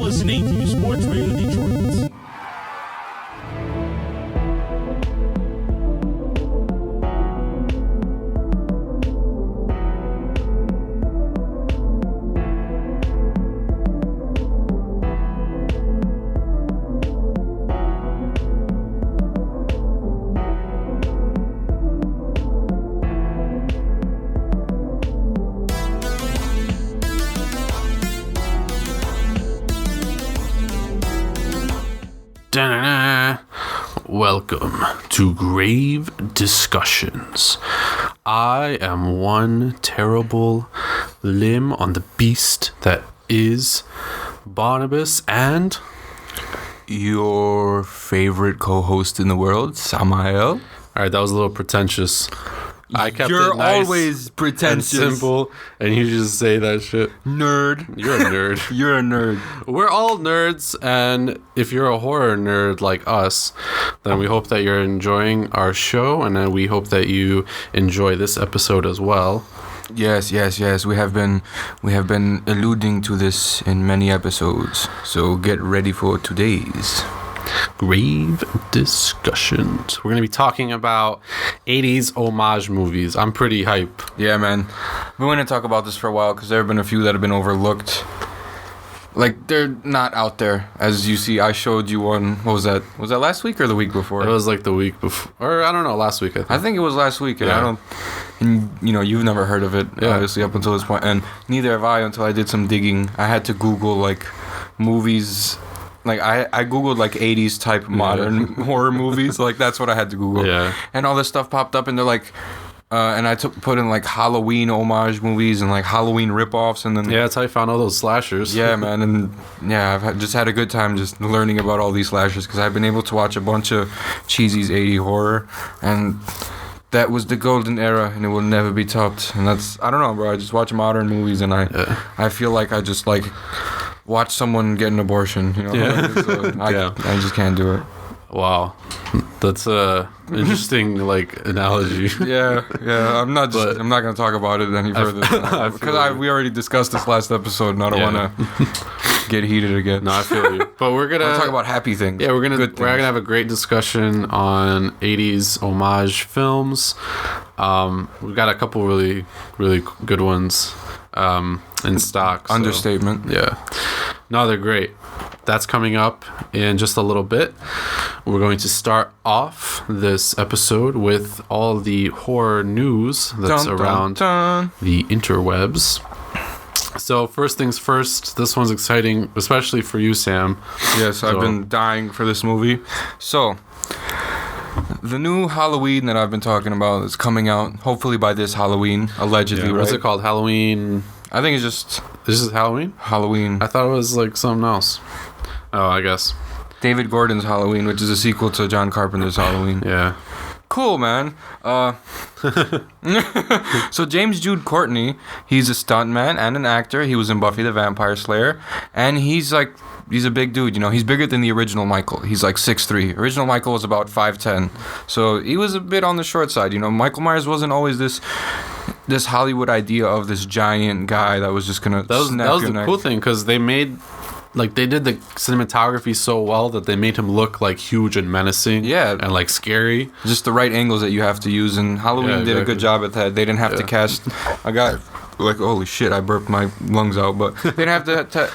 listening to Sports Radio Detroit. Welcome to Grave Discussions. I am one terrible limb on the beast that is Barnabas and your favorite co-host in the world, Samael. Alright, that was a little pretentious. I kept You're it nice always pretentious. and simple, and you just say that shit. Nerd. You're a nerd. You're a nerd. We're all nerds, and if you're a horror nerd like us, then we hope that you're enjoying our show, and then we hope that you enjoy this episode as well. Yes. We have been alluding to this in many episodes, so get ready for today's Grave Discussions. We're going to be talking about 80s homage movies. I'm pretty hype. Yeah, man. We want to talk about this for a while because there have been a few that have been overlooked. Like, they're not out there. As you see, I showed you one. What was that? Was that last week or the week before? It was like the week before. Or I don't know, last week, I think it was last week. And and, you know, you've never heard of it, obviously, up until this point. And neither have I until I did some digging. I had to Google, like, movies. Like, I Googled, like, 80s type modern horror movies. Like, that's what I had to Google. Yeah. And all this stuff popped up, and they're like... and I put in, like, Halloween homage movies and, like, Halloween ripoffs, and then... Yeah, that's how I found all those slashers. Yeah, man, and, yeah, I've just had a good time just learning about all these slashers, because I've been able to watch a bunch of cheesy 80s horror, and... That was the golden era, and it will never be topped. And that's... I don't know, bro. I just watch modern movies, and I feel like I just, like... watch someone get an abortion, you know? Yeah. I just can't do it. Wow. That's a interesting, like, analogy. Yeah. I'm not going to talk about it any further. Because we already discussed this last episode, and I don't want to get heated again. No, I feel you. But we're going to talk about happy things. Yeah, we're going to have a great discussion on 80s homage films. We've got a couple really, really good ones in stock. So. Understatement. Yeah. No, they're great. That's coming up in just a little bit. We're going to start off this episode with all the horror news that's around the interwebs. So first things first, this one's exciting, especially for you, Sam. Yes, I've been dying for this movie. So, the new Halloween that I've been talking about is coming out, hopefully by this Halloween, allegedly, right? What's it called? Halloween... I think it's just... This is Halloween? Halloween. I thought it was like something else. Oh, I guess. David Gordon's Halloween, which is a sequel to John Carpenter's Halloween. Yeah. Cool, man. So James Jude Courtney, he's a stuntman and an actor. He was in Buffy the Vampire Slayer. And he's a big dude, you know. He's bigger than the original Michael. He's like 6'3". Original Michael was about 5'10". So he was a bit on the short side, you know. Michael Myers wasn't always this Hollywood idea of this giant guy that was just gonna snap your neck. That was the cool thing, because they did the cinematography so well that they made him look like huge and menacing, and like scary. Just the right angles that you have to use, and Halloween did a good job at that. They didn't have to cast a guy like, holy shit, I burped my lungs out, but they didn't have to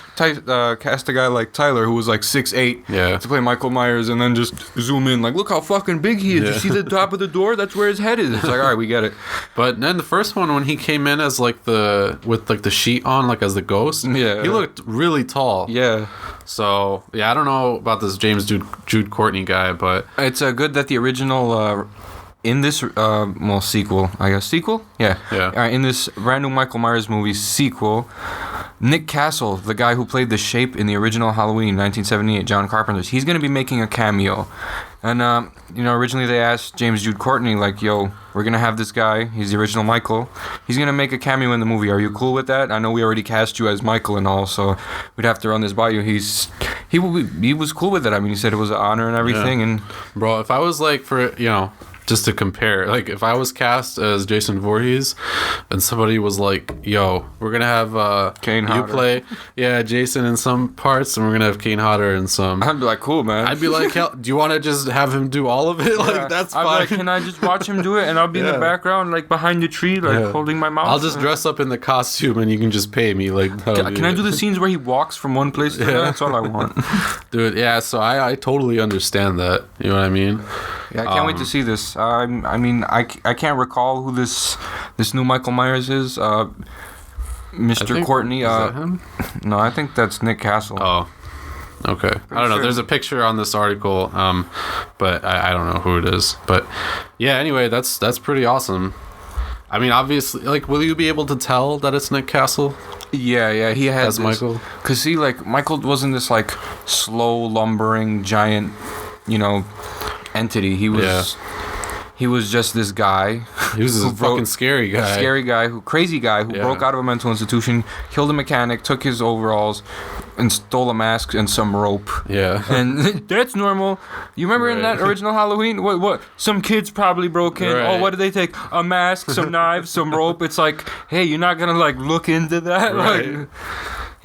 cast a guy like Tyler, who was like 6'8", to play Michael Myers, and then just zoom in, like, look how fucking big he is. You see the top of the door? That's where his head is. It's like, all right, we get it. But then the first one, when he came in as like with the sheet on, like as the ghost, he looked really tall. Yeah. So I don't know about this James Jude Courtney guy, but it's good that the original. In this, sequel, I guess. Sequel? Yeah. In this brand new Michael Myers movie sequel, Nick Castle, the guy who played the Shape in the original Halloween, 1978, John Carpenter's, he's going to be making a cameo. And, originally they asked James Jude Courtney, like, yo, we're going to have this guy, he's the original Michael, he's going to make a cameo in the movie. Are you cool with that? I know we already cast you as Michael and all, so we'd have to run this by you. He was cool with it. I mean, he said it was an honor and everything. And bro, if I was like, just to compare. Like, if I was cast as Jason Voorhees and somebody was like, yo, we're going to have Kane you Hodder. play, Jason in some parts, and we're going to have Kane Hodder in some. I'd be like, cool, man. I'd be like, hell, do you want to just have him do all of it? Like, that's fine. I'd be like, can I just watch him do it? And I'll be in the background, like, behind the tree, like, holding my mouth. I'll just dress up in the costume, and you can just pay me. Like, can I do the scenes where he walks from one place to another? That's all I want. Dude, yeah, so I totally understand that. You know what I mean? Yeah, I can't wait to see this. I mean, I can't recall who this new Michael Myers is. Mr. Courtney. Is that him? No, I think that's Nick Castle. Oh, okay. I don't know. sure. There's a picture on this article, but I don't know who it is. But yeah, anyway, that's pretty awesome. I mean, obviously, like, will you be able to tell that it's Nick Castle? Yeah, he has Michael. Cause see, like, Michael wasn't this like slow lumbering giant, entity. He was just this guy. He was a fucking scary guy. Crazy guy who broke out of a mental institution, killed a mechanic, took his overalls, and stole a mask and some rope. Yeah. And that's normal. You remember in that original Halloween? What? Some kids probably broke in. Right. Oh, what did they take? A mask, some knives, some rope. It's like, hey, you're not gonna like look into that? Right. Like,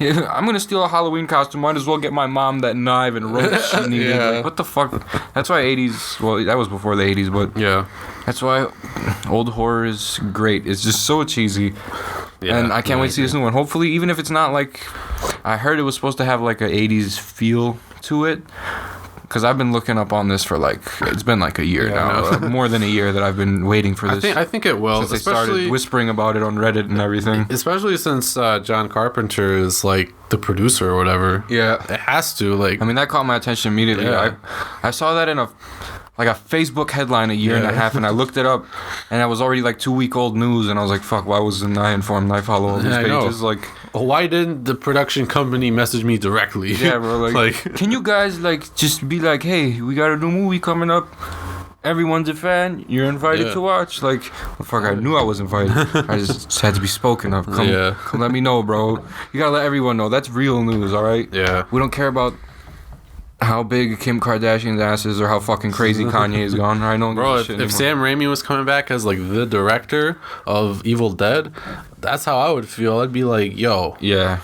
yeah, I'm gonna steal a Halloween costume. Might as well get my mom that knife and rope she needed. Yeah. Like, what the fuck? That's why 80s. Well, that was before the 80s, but Yeah. that's why old horror is great. It's just so cheesy. Yeah. And I can't wait to see this new one. Hopefully, even if it's not like, I heard it was supposed to have like a 80s feel to it. Because I've been looking up on this for like, it's been like a year now. More than a year that I've been waiting for this. I think it will. Since they started whispering about it on Reddit and everything. Especially since John Carpenter is like the producer or whatever. Yeah. It has to, like. I mean, that caught my attention immediately. Yeah. I saw that in a Facebook headline a year and a half, and I looked it up, and I was already like 2-week-old news, and I was like, fuck, why wasn't I informed? I follow all these pages. Like, why didn't the production company message me directly? Yeah, bro. Like, can you guys like just be like, hey, we got a new movie coming up. Everyone's a fan. You're invited to watch. Like, well, fuck, I knew I was invited. I just had to be spoken of. Come let me know, bro. You gotta let everyone know. That's real news, all right? Yeah. We don't care about how big Kim Kardashian's ass is or how fucking crazy Kanye is gone. I know. Bro, if Sam Raimi was coming back as like the director of Evil Dead, that's how I would feel. I'd be like, yo. Yeah.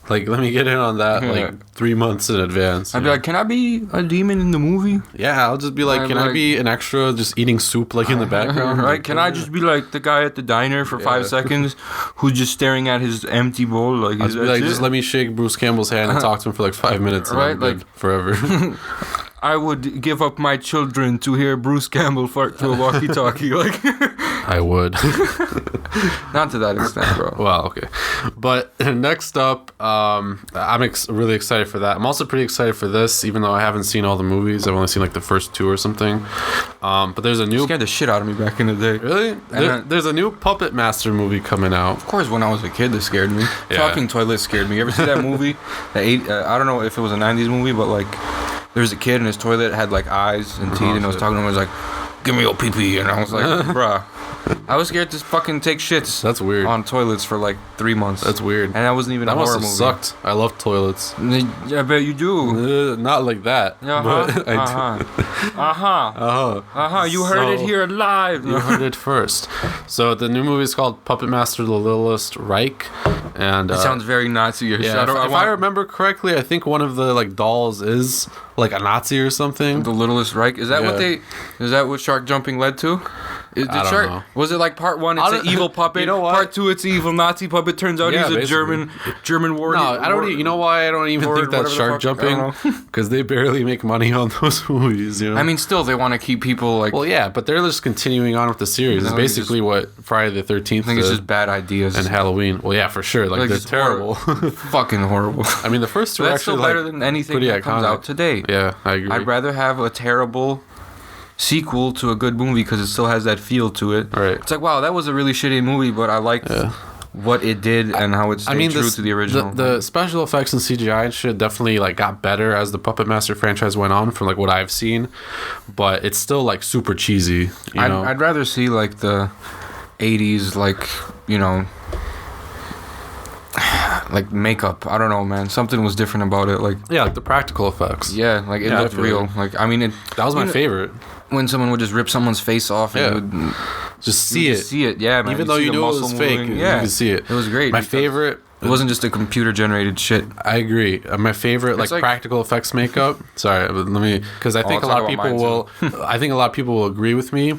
Like, let me get in on that like 3 months in advance. I'd be like, can I be a demon in the movie? Yeah, I'll just be like, can I be an extra just eating soup like in the background? Right? Can I just be like the guy at the diner for 5 seconds who's just staring at his empty bowl? Like, I'll just be like, just let me shake Bruce Campbell's hand and talk to him for like 5 minutes. And I'm good forever. I would give up my children to hear Bruce Campbell fart through a walkie-talkie. Like, I would. Not to that extent, bro. Well, okay. But next up, I'm really excited for that. I'm also pretty excited for this, even though I haven't seen all the movies. I've only seen like the first 2 or something. But there's a new... Scared the shit out of me back in the day. Really? There's a new Puppet Master movie coming out. Of course, when I was a kid, that scared me. Talking Toilet scared me. You ever see that movie? I don't know if it was a 90s movie, but like... There was a kid and his toilet had like eyes and teeth, and I was talking to him. I was like, "Give me your pee pee," and I was like, "Bruh." I was scared to fucking take shits. That's weird. On toilets for like 3 months. That's weird. And that wasn't even a horror movie. That must have sucked. I love toilets. I bet you do. Not like that. But I do. You heard it here live. You heard it first. So the new movie is called Puppet Master: The Littlest Reich, and it sounds very Nazi-ish. Yeah, if I remember correctly, I think one of the like dolls is like a Nazi or something. The Littlest Reich. Is that Is that what shark jumping led to? I don't know. Was it like part 1? It's an evil puppet. You know what? Part 2, it's an evil Nazi puppet. Turns out he's a German war. No, I don't. You know why I don't even think that's shark jumping? Because they barely make money on those movies. You know. I mean, still they want to keep people like. Well, yeah, but they're just continuing on with the series. It's basically what Friday the 13th. I think it's just bad ideas. And Halloween. Well, yeah, for sure. Like they're terrible. Fucking horrible. I mean, the first 2 are actually still better than anything that comes out today. Yeah, I agree. I'd rather have a terrible sequel to a good movie because it still has that feel to it. Right. It's like, wow, that was a really shitty movie, but I liked what it did and how it stayed true to the original. The special effects and CGI and shit definitely like got better as the Puppet Master franchise went on from like what I've seen, but it's still like super cheesy. I'd rather see like the 80s, like, you know, like makeup. I don't know, man. Something was different about it. Like the practical effects. Yeah, like it looked real. Like I mean, that was my favorite. when someone would just rip someone's face off and would just see it. See it, yeah, man. Even though you knew it was fake, you could see it. It was great. My favorite. It wasn't just a computer-generated shit. I agree. My favorite, like practical effects makeup. Sorry, let me, because I think a lot of people will. I think a lot of people will agree with me,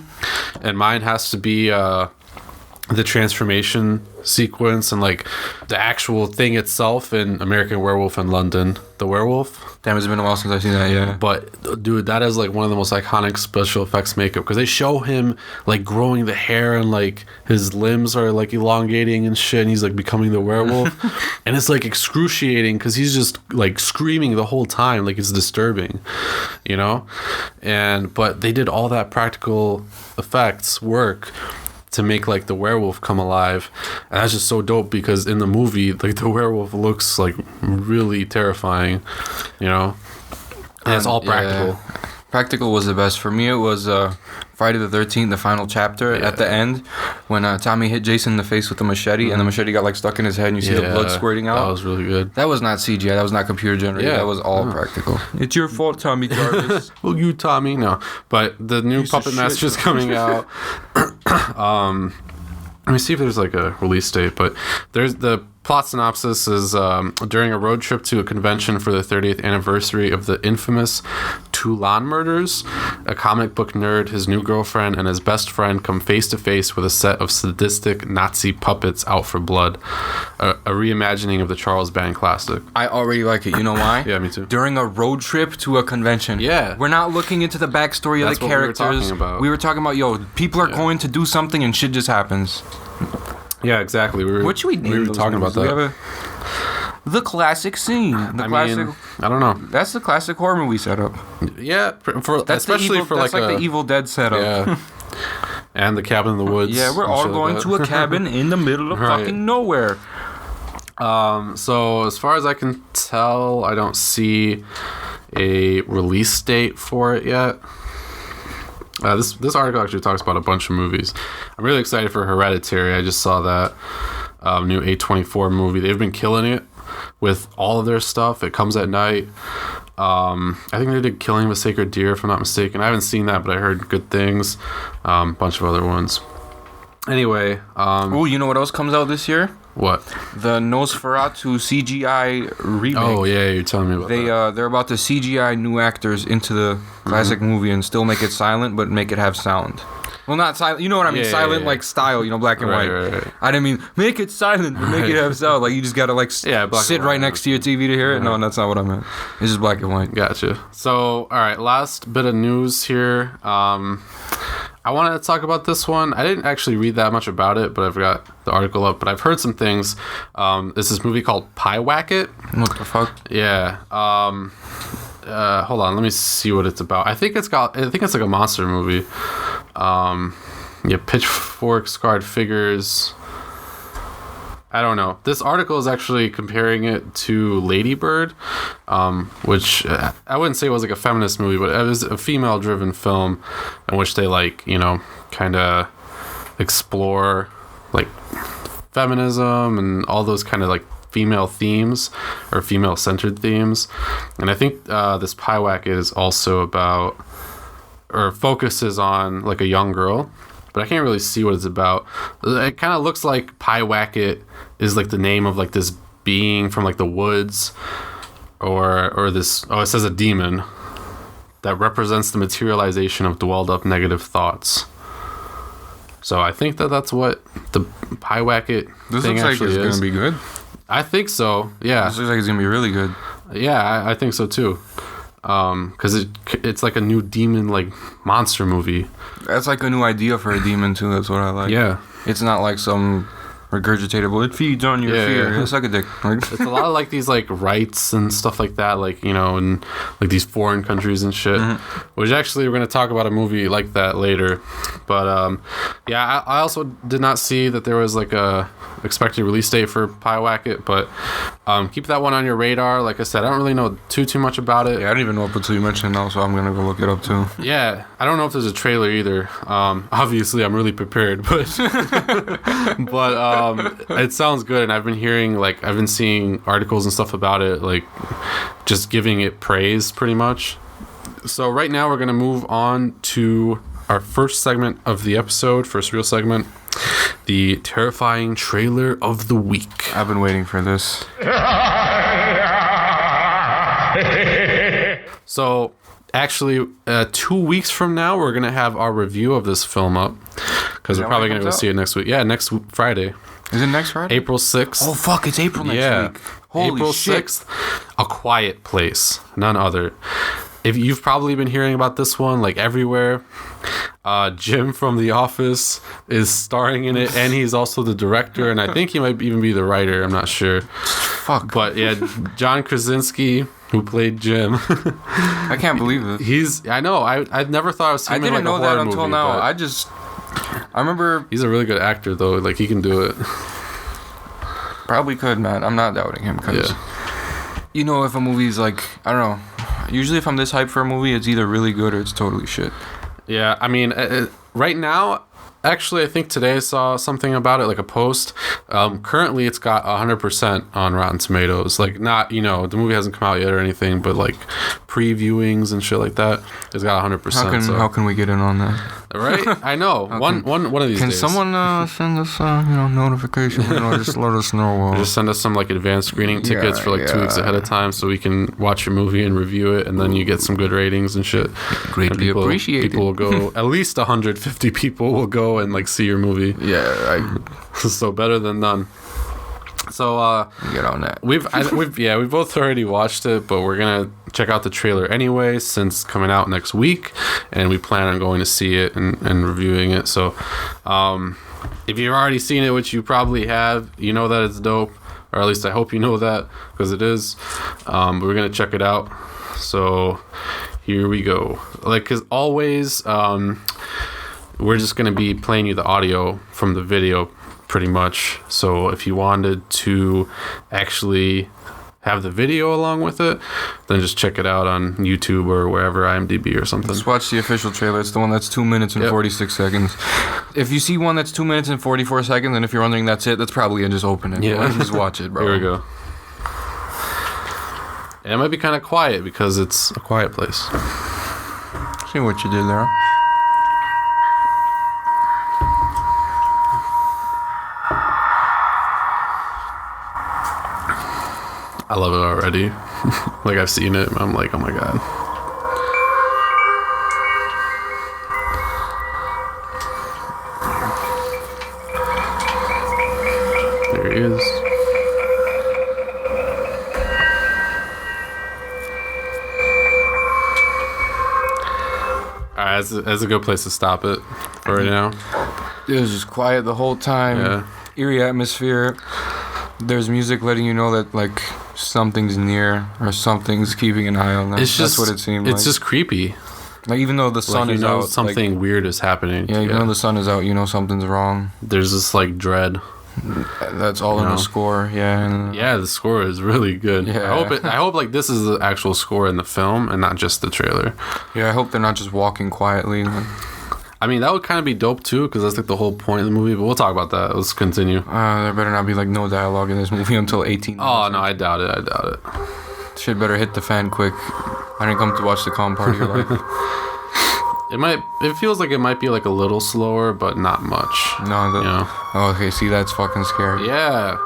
and mine has to be the transformation sequence and like the actual thing itself in American Werewolf in London. The werewolf. Damn, it's been a while since I've seen that. Yeah. But dude, that is like one of the most iconic special effects makeup because they show him like growing the hair and like his limbs are like elongating and shit, and he's like becoming the werewolf, and it's like excruciating because he's just like screaming the whole time, like it's disturbing, you know. But they did all that practical effects work to make like the werewolf come alive, and that's just so dope because in the movie like the werewolf looks like really terrifying, you know, and it's all practical. Practical was the best for me. It was Friday the 13th, the final chapter at the end when Tommy hit Jason in the face with the machete, and the machete got like stuck in his head and you see the blood squirting out. That was really good. That was not CGI, that was not computer generated. That was all practical. It's your fault, Tommy Jarvis. Well, you Tommy. No, but the new Puppet Master's coming out. Let me see if there's like a release date, but there's the plot synopsis is during a road trip to a convention for the 30th anniversary of the infamous Toulon murders, a comic book nerd, his new girlfriend, and his best friend come face to face with a set of sadistic Nazi puppets out for blood. A reimagining of the Charles Band classic. I already like it. You know why? Yeah, me too. During a road trip to a convention. Yeah. We're not looking into the backstory of the characters. We were talking about, people are going to do something and shit just happens. Yeah, exactly. What should we name? We were talking about that. The classic scene. I don't know. That's the classic horror movie setup. Yeah, especially for that's like the Evil Dead setup. Yeah. And the cabin in the woods. Yeah, we're all going to a cabin in the middle of fucking nowhere. So as far as I can tell, I don't see a release date for it yet. This article actually talks about a bunch of movies. I'm really excited for Hereditary. I just saw that new A24 movie. They've been killing it with all of their stuff. It comes at night. I think they did Killing of a Sacred Deer, if I'm not mistaken. I haven't seen that, but I heard good things. A bunch of other ones. Anyway. You know what else comes out this year? What? The Nosferatu CGI remake. Oh, yeah, you're telling me about that. They're about to CGI new actors into the classic movie and still make it silent, but make it have sound. Well, not silent. You know what I mean? Silent, like style, black and white. Right. I didn't mean make it silent, but make it have sound. Like you just gotta like sit right next to your TV to hear it. No, that's not what I meant. It's just black and white. Gotcha. So, all right, last bit of news here. I wanted to talk about this one. I didn't actually read that much about it, but I've got the article up. But I've heard some things. There's this movie called Pie Wacket. What the fuck? Yeah. Hold on. Let me see what it's about. I think it's like a monster movie. Pitchfork scarred figures. I don't know. This article is actually comparing it to Lady Bird, which I wouldn't say was like a feminist movie, but it was a female-driven film in which they kind of explore like feminism and all those kind of like female themes or female-centered themes. And I think this Pie Wacket is also about or focuses on like a young girl, but I can't really see what it's about. It kind of looks like Pie Wacket is like the name of like this being from like the woods or this, it says a demon that represents the materialization of dwelled up negative thoughts. So I think that's what the Pie Wacket thing actually is. This looks like it's going to be good. I think so, yeah. This looks like it's going to be really good. Yeah, I think so too. Because it's like a new demon like monster movie. That's like a new idea for a demon too. That's what I like. Yeah, it's not like some regurgitatable. It feeds on your fear. Yeah. It's like a dick. It's a lot of like these like rights and stuff like that, like in like these foreign countries and shit. Mm-hmm. Which actually we're gonna talk about a movie like that later. But I also did not see that there was like a expected release date for Pie Wacket, but keep that one on your radar. Like I said, I don't really know too much about it. Yeah, I didn't even know up until you mentioned it now, so I'm gonna go look it up too. Yeah, I don't know if there's a trailer either. Obviously, I'm really prepared, but it sounds good, and I've been seeing articles and stuff about it, like just giving it praise pretty much. So right now we're going to move on to our first segment of the episode, first real segment, the terrifying trailer of the week. I've been waiting for this. So actually, 2 weeks from now, we're going to have our review of this film up because we're probably going to go see it next week. Yeah, next Friday. Is it next Friday? April 6th. Oh, fuck, it's April next week. Holy April shit. 6th. A Quiet Place. None other. If you've probably been hearing about this one, like everywhere. Jim from The Office is starring in it, and he's also the director, and I think he might even be the writer. I'm not sure. Fuck. But yeah, John Krasinski, who played Jim. I can't believe it. I know. I never thought I was seeing him in like a horror movie. I didn't know that until now. I remember. He's a really good actor, though. Like, he can do it. Probably could, man. I'm not doubting him, because, you know, if a movie's like, I don't know. Usually if I'm this hyped for a movie, it's either really good or it's totally shit. Yeah, I mean, right now, actually, I think today I saw something about it, like a post. Currently, it's got 100% on Rotten Tomatoes. Like, not, you know, the movie hasn't come out yet or anything, but like pre-viewings and shit like that, it's got 100%. How can we get in on that? Right? I know. One of these days. Can someone send us notification? Just let us know. Just send us some like advanced screening tickets for like 2 weeks ahead of time, so we can watch your movie and review it, and then you get some good ratings and shit. Greatly appreciated. People will go. At least 150 people will go and like see your movie. Yeah, so better than none. So get on that. We've both already watched it, but we're gonna check out the trailer anyway, since coming out next week, and we plan on going to see it and reviewing it. So if you've already seen it, which you probably have, you know that it's dope, or at least I hope you know that, because it is. But we're gonna check it out. So here we go. Like as always, we're just gonna be playing you the audio from the video, pretty much. So if you wanted to actually have the video along with it, then just check it out on YouTube or wherever, IMDb or something. Just watch the official trailer. It's the one that's 2 minutes and 46 seconds. If you see one that's 2 minutes and 44 seconds, and if you're wondering that's it, that's probably it. Just open it. Yeah. Just watch it, bro. Here we go. And it might be kind of quiet because it's a quiet place. See what you did there. I love it already. Like, I've seen it, and I'm like, oh my god. There he is. Alright, that's a good place to stop it for right now. It was just quiet the whole time. Yeah. Eerie atmosphere. There's music letting you know that, like, something's near or something's keeping an eye on them. That's what it seemed like. It's just creepy. Like, even though the sun is out, something weird is happening. Yeah, even though the sun is out, you know something's wrong. There's this, like, dread. That's all in the score, yeah. Yeah, the score is really good. Yeah. I hope like this is the actual score in the film and not just the trailer. Yeah, I hope they're not just walking quietly. I mean, that would kind of be dope too, because that's like the whole point of the movie. But we'll talk about that. Let's continue. There better not be like no dialogue in this movie until 18. Oh no, I doubt it. Shit better hit the fan quick. I didn't come to watch the calm part of your life. It feels like it might be like a little slower, but not much. No, you know? Oh, okay, see, that's fucking scary. Yeah.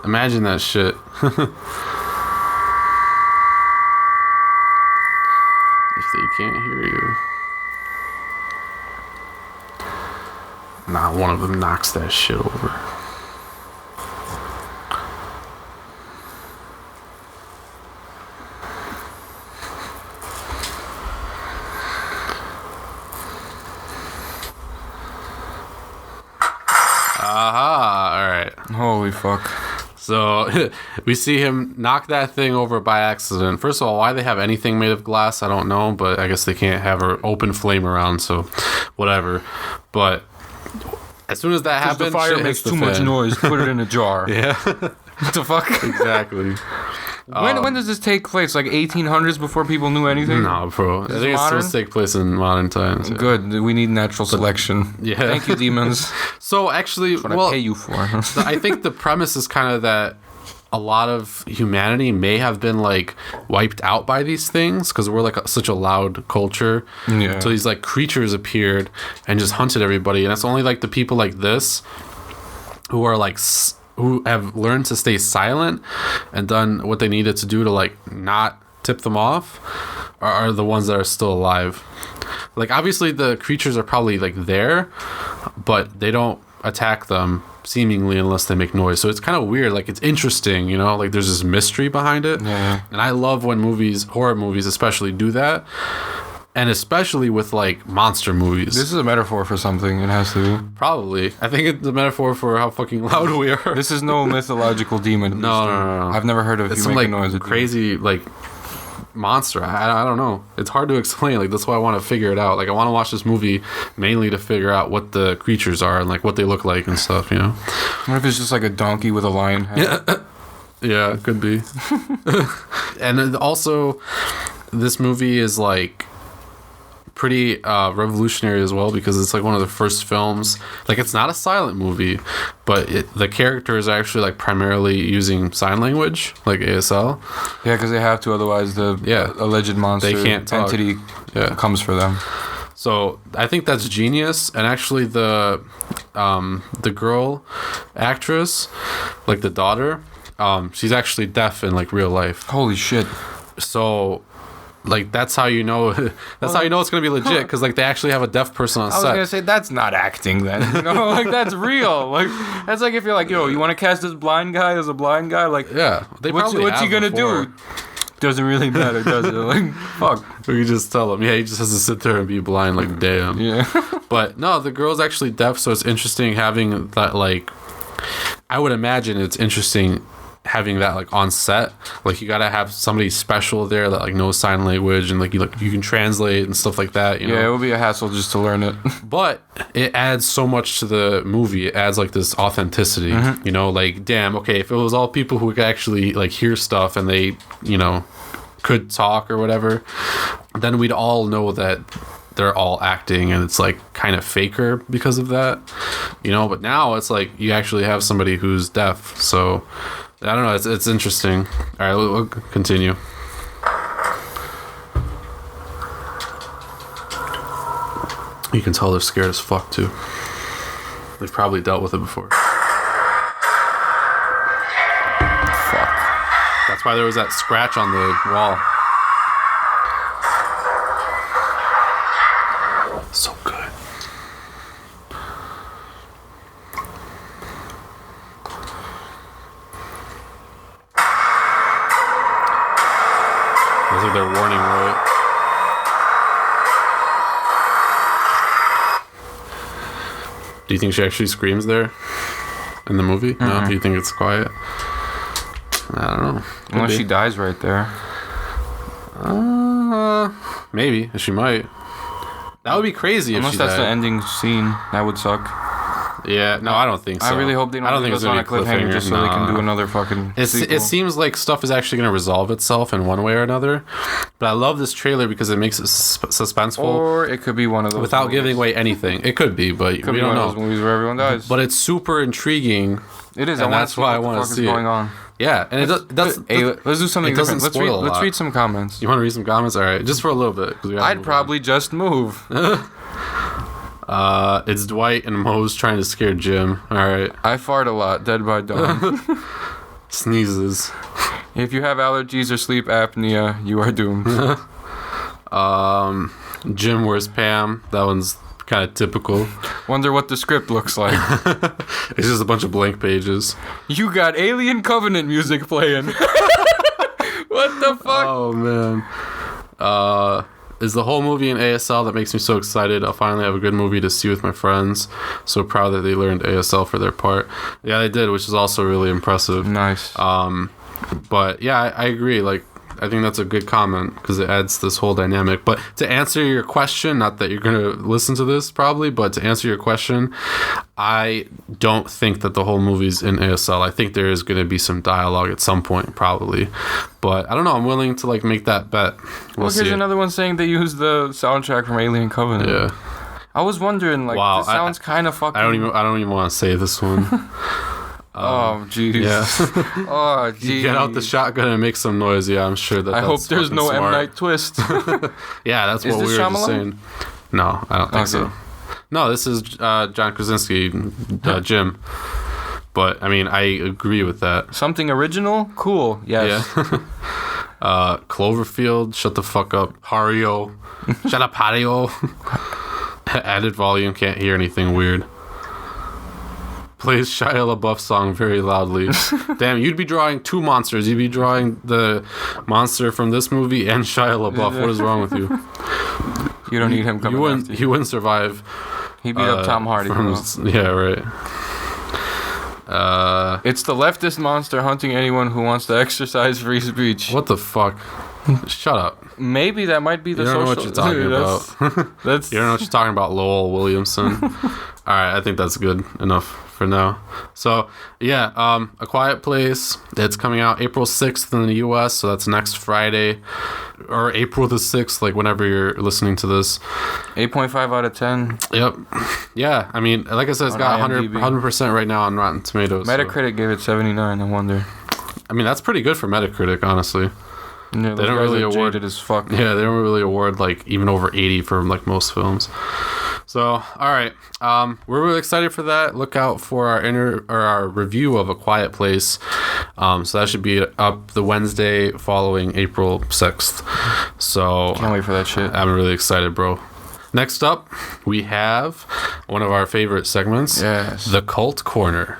Imagine that shit. If they can't hear you. Nah, one of them knocks that shit over. Aha, alright. Holy fuck. So, we see him knock that thing over by accident. First of all, why they have anything made of glass, I don't know, but I guess they can't have an open flame around, so whatever. But as soon as that happens, the fire makes too much noise. Put it in a jar. Yeah. What the fuck? Exactly. When does this take place? Like 1800s before people knew anything? No, bro. I think it's supposed to take place in modern times. Yeah. Good. We need natural selection. Yeah. Thank you, demons. So actually, That's what I pay you for. I think the premise is kind of that a lot of humanity may have been like wiped out by these things because we're like such a loud culture. Yeah. So these like creatures appeared and just hunted everybody, and it's only like the people like this who are like who have learned to stay silent and done what they needed to do to like not tip them off are the ones that are still alive. Like obviously the creatures are probably like there, but they don't attack them seemingly unless they make noise. So it's kind of weird. Like it's interesting, you know, like there's this mystery behind it. Yeah. And I love when horror movies especially do that. And especially with like monster movies. This is a metaphor for something. It has to be. Probably. I think it's a metaphor for how fucking loud we are. This is no mythological demon. No. I've never heard of it's you some making like noise. Crazy like monster. I don't know. It's hard to explain. Like that's why I want to figure it out. Like I want to watch this movie mainly to figure out what the creatures are and like what they look like and stuff. You know. What if it's just like a donkey with a lion head? Yeah, it could be. And then also, this movie is like pretty revolutionary as well because it's like one of the first films. Like it's not a silent movie, but the characters are actually like primarily using sign language, like ASL. Yeah, because they have to, otherwise the alleged monster they can't talk. entity comes for them. So I think that's genius. And actually the girl actress, like the daughter, she's actually deaf in like real life. Holy shit. So like that's how you know how you know it's gonna be legit because like they actually have a deaf person on set. I was gonna say that's not acting then, you know, like that's real. Like that's like if you're like, yo, you want to cast this blind guy as a blind guy, like yeah, what's he gonna do? Doesn't really matter, does it? Like fuck. Or you just tell him, yeah, he just has to sit there and be blind, like damn. Yeah. But no, the girl's actually deaf, so it's interesting having that. Like, I would imagine it's interesting having that like on set. Like you gotta have somebody special there that like knows sign language and like you can translate and stuff like that, you know? It would be a hassle just to learn it. But it adds so much to the movie. It adds like this authenticity, you know, like damn, okay, if it was all people who could actually like hear stuff and they, you know, could talk or whatever, then we'd all know that they're all acting and it's like kind of faker because of that, you know. But now it's like you actually have somebody who's deaf, so I don't know. It's interesting. All right, we'll continue. You can tell they're scared as fuck too. They've probably dealt with it before. Fuck. That's why there was that scratch on the wall. So good. That's like their warning, right? Do you think she actually screams there in the movie? Mm-hmm. No? Do you think it's quiet? I don't know. Unless she dies right there. Maybe. She might. That would be crazy if she died. Unless that's the ending scene. That would suck. Yeah, no, I don't think so. I really hope they don't leave us on a cliffhanger just so they can do another fucking sequel. It seems like stuff is actually going to resolve itself in one way or another. But I love this trailer because it makes it suspenseful. Or it could be one of those without giving away anything. It could be, but we don't know. It could be one of those movies where everyone dies. But it's super intriguing. It is. And that's why I want to see going on. Yeah, and let's do something different. Let's read some comments. You want to read some comments? All right, just for a little bit. I'd probably just move. It's Dwight and Moe's trying to scare Jim. All right. I fart a lot. Dead by dawn. Sneezes. If you have allergies or sleep apnea, you are doomed. Jim, where's Pam? That one's kind of typical. Wonder what the script looks like. It's just a bunch of blank pages. You got Alien Covenant music playing. What the fuck? Oh man. Is the whole movie in ASL that makes me so excited. I'll finally have a good movie to see with my friends. So proud that they learned ASL for their part. Yeah, they did, which is also really impressive. Nice. But yeah, I agree. Like, I think that's a good comment because it adds this whole dynamic. But to answer your question, not that you're going to listen to this probably, but to answer your question, I don't think that the whole movie's in ASL. I think there is going to be some dialogue at some point probably. But I don't know. I'm willing to like make that bet. Well, here's another one saying they used the soundtrack from Alien Covenant. Yeah. I was wondering, like, wow, this sounds kind of fucking... I don't even want to say this one. Oh, jeez. Yeah. Oh, jeez. Get out the shotgun and make some noise. Yeah, I'm sure that. I hope there's no smart. M. Night twist. Yeah, that's what we were just saying. No, I don't think so. No, this is John Krasinski, Jim. But, I mean, I agree with that. Something original? Cool. Yes. Yeah. Cloverfield, shut the fuck up. Hario, shut up, Hario. Added volume, can't hear anything weird. Plays Shia LaBeouf song very loudly. Damn, you'd be drawing two monsters. You'd be drawing the monster from this movie and Shia LaBeouf. What is wrong with you? You don't need him coming after you. You wouldn't survive. He beat up Tom Hardy. Yeah, right. It's the leftist monster hunting anyone who wants to exercise free speech. What the fuck? Shut up. Maybe that might be the social... You don't know what you're talking about. You don't know what you're talking about, Lowell Williamson. Alright, I think that's good enough for now. So, yeah, A Quiet Place. It's coming out April 6th in the US, so that's next Friday. Or April the 6th, like whenever you're listening to this. 8.5 out of 10. Yep. Yeah, I mean, like I said, it's got 100% right now on Rotten Tomatoes. Metacritic gave it 79, I wonder. I mean, that's pretty good for Metacritic, honestly. Yeah, they don't really award it as fuck. Yeah, they don't really award like even over 80 for like most films. So, all right, we're really excited for that. Look out for our review of A Quiet Place. So that should be up the Wednesday following April 6th. So can't wait for that shit. I'm really excited, bro. Next up, we have one of our favorite segments. Yes. The Cult Corner.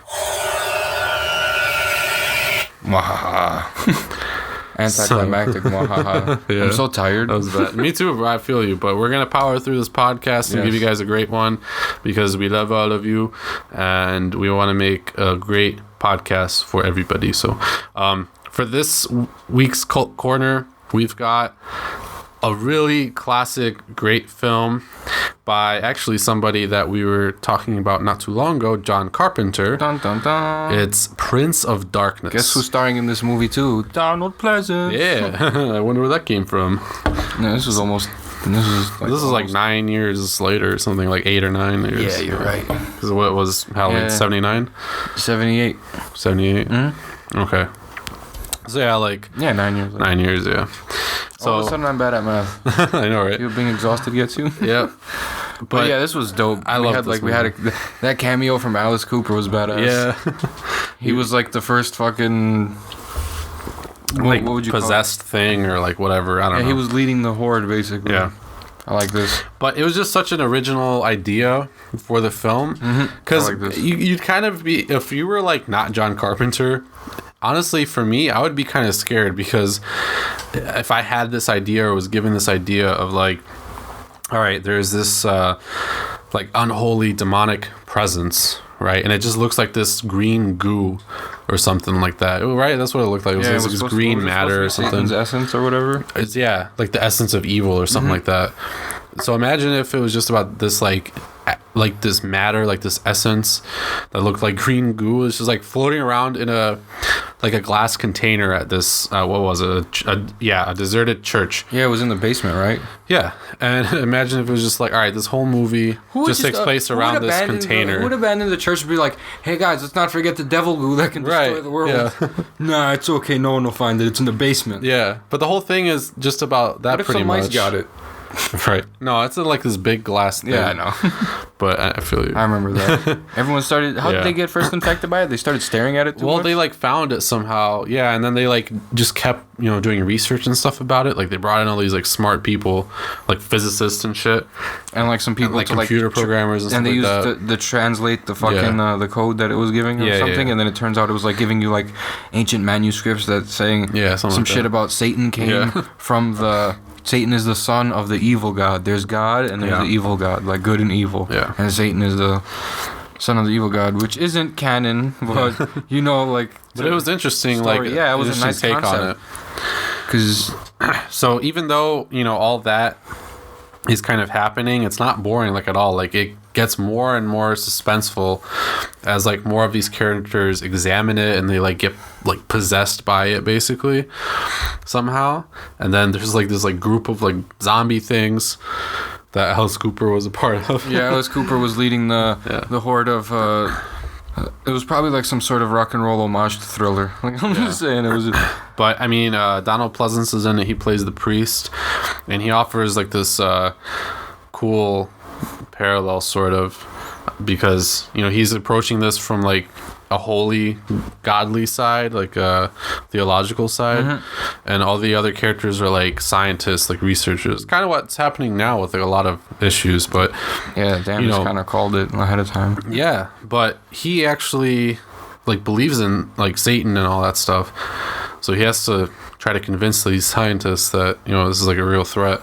Anticlimactic. Yeah. I'm so tired. That was bad. Me too, bro. I feel you. But we're going to power through this podcast and give you guys a great one because we love all of you and we want to make a great podcast for everybody. So for this week's Cult Corner, we've got a really classic, great film by actually somebody that we were talking about not too long ago, John Carpenter. Dun, dun, dun. It's Prince of Darkness. Guess who's starring in this movie too? Donald Pleasence. Yeah, I wonder where that came from. No, this is like 9 years later, something like 8 or 9 years. Yeah, you're right. Because what was Halloween? 79? 78. 78? Mm-hmm. Okay. So yeah, 9 years later. 9 years, yeah. So all of a sudden I'm bad at math. I know, right? You being exhausted yet too? Yeah. But yeah, this was dope. I love this movie. That cameo from Alice Cooper was badass. Yeah. He was like the first fucking what would you possessed call it? Thing or like whatever. I don't know. He was leading the horde basically. Yeah. I like this. But it was just such an original idea for the film. Because you'd kind of be, if you were like not John Carpenter, honestly, for me, I would be kind of scared because if I had this idea or was given this idea of like, all right, there's this like unholy demonic presence, right? And it just looks like this green goo or something like that, right? That's what it looked like. It was like this green matter or something. Satan's essence or whatever. It's like the essence of evil or something like that. So imagine if it was just about this like this matter, like this essence that looked like green goo. It's just like floating around in a glass container at this what was it? A deserted church. Yeah, it was in the basement, right? Yeah, and imagine if it was just like, all right, this whole movie just takes place around this container. Who would abandon the church and be like, hey guys, let's not forget the devil goo that can destroy the world. Yeah. Nah, it's okay. No one will find it. It's in the basement. Yeah, but the whole thing is just about that. What if some mice got it? Right. No, it's in like this big glass thing. Yeah, I know. But I feel you. I remember that. Everyone started... How did they get first infected by it? They started staring at it too much? They like found it somehow. Yeah, and then they like just kept, doing research and stuff about it. Like they brought in all these like smart people, like physicists and shit. And like some people like computer programmers and stuff like that. And they used to translate the fucking the code that it was giving or something. And then it turns out it was like giving you like ancient manuscripts that saying some shit about Satan came from the... Satan is the son of the evil god. There's God and there's the evil god, like good and evil. Yeah. And Satan is the son of the evil god, which isn't canon, but But it was interesting, story. It was a nice take concept. on it. Because so even though all that is kind of happening, it's not boring at all. Like it gets more and more suspenseful as like more of these characters examine it and they like get like possessed by it basically somehow. And then there's like this like group of like zombie things that Alice Cooper was a part of. Yeah, Alice Cooper was leading the horde of It was probably like some sort of rock and roll homage to Thriller. Like, I'm just saying, it was. But I mean, Donald Pleasance is in it. He plays the priest, and he offers like this cool parallel, sort of, because he's approaching this from like a holy, godly side, like a theological side, and all the other characters are like scientists, like researchers. Kind of what's happening now with like a lot of issues, but yeah, Dan just kind of called it ahead of time. Yeah, but he actually like believes in like Satan and all that stuff, so he has to try to convince these scientists that this is like a real threat,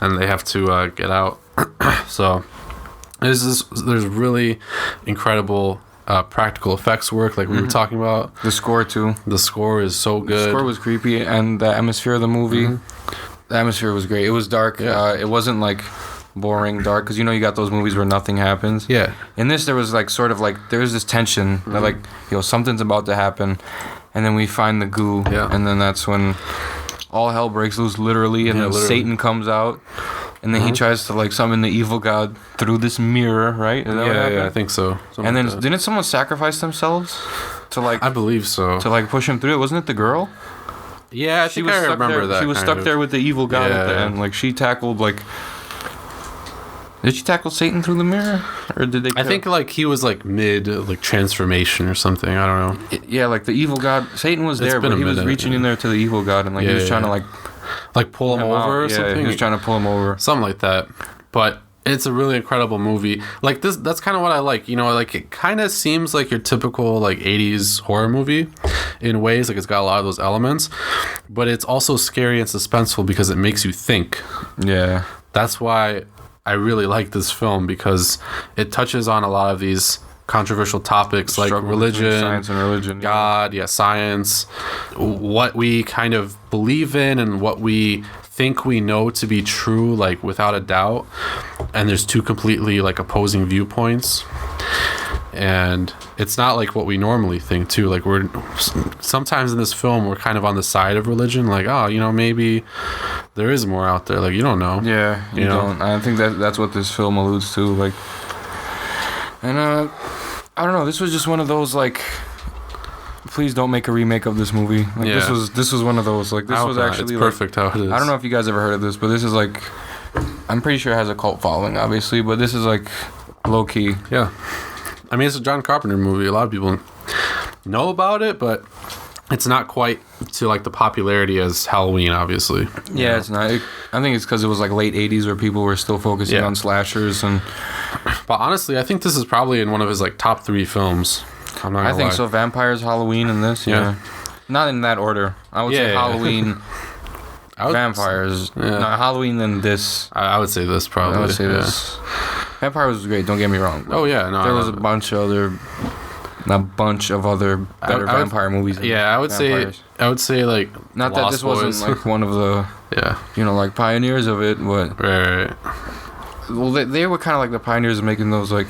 and they have to get out. So there's really incredible practical effects work, like we were talking about. The score too. The score is so good. The score was creepy, and the atmosphere of the movie, the atmosphere was great. It was dark. Yeah. It wasn't like boring dark, because you got those movies where nothing happens. Yeah. In this, there was like sort of like there was this tension that like something's about to happen, and then we find the goo, and then that's when all hell breaks loose, literally, and then Satan comes out. And then he tries to like summon the evil god through this mirror, right? Is that what happened? I think so. Something and then didn't someone sacrifice themselves to like? I believe so. To like push him through it. Wasn't it the girl? Yeah, I remember that. She was stuck there with the evil god at the end. Like she tackled like. Did she tackle Satan through the mirror, or did they? I think like he was like mid like transformation or something. I don't know. Yeah, like the evil god. Satan was there, but he was reaching in there to the evil god, and like he was trying to like pull him over or something. He was trying to pull him over. Something like that. But it's a really incredible movie. Like this, that's kind of what I like. Like it kind of seems like your typical like 80s horror movie in ways. Like it's got a lot of those elements, but it's also scary and suspenseful because it makes you think. Yeah. That's why I really like this film, because it touches on a lot of these controversial topics like religion, science and religion, God, science, what we kind of believe in and what we think we know to be true, like without a doubt. And there's two completely like opposing viewpoints. And it's not like what we normally think too. Like we're sometimes in this film we're kind of on the side of religion, like maybe there is more out there. Like you don't know. Yeah, you don't. I think that's what this film alludes to. Like, and I don't know. This was just one of those like, please don't make a remake of this movie. Like this was one of those. Like this was actually it's perfect how it is. I don't know if you guys ever heard of this, but this is like, I'm pretty sure it has a cult following, obviously, but this is like low key. Yeah. I mean, it's a John Carpenter movie. A lot of people know about it, but it's not quite to like the popularity as Halloween, obviously. Yeah, it's not. I think it's because it was like late 80s where people were still focusing on slashers. But honestly, I think this is probably in one of his like top 3 films. I'm not gonna I think so. Vampires, Halloween, and this. Yeah. Not in that order. I would say Halloween, Vampires. No, Halloween, then this. I would say this probably. I would say this. Vampire was great, don't get me wrong. Oh yeah, no. There was a bunch of other better vampire movies. Yeah, I would say like not that this wasn't like one of the like pioneers of it, but right. Well, they were kind of like the pioneers of making those like.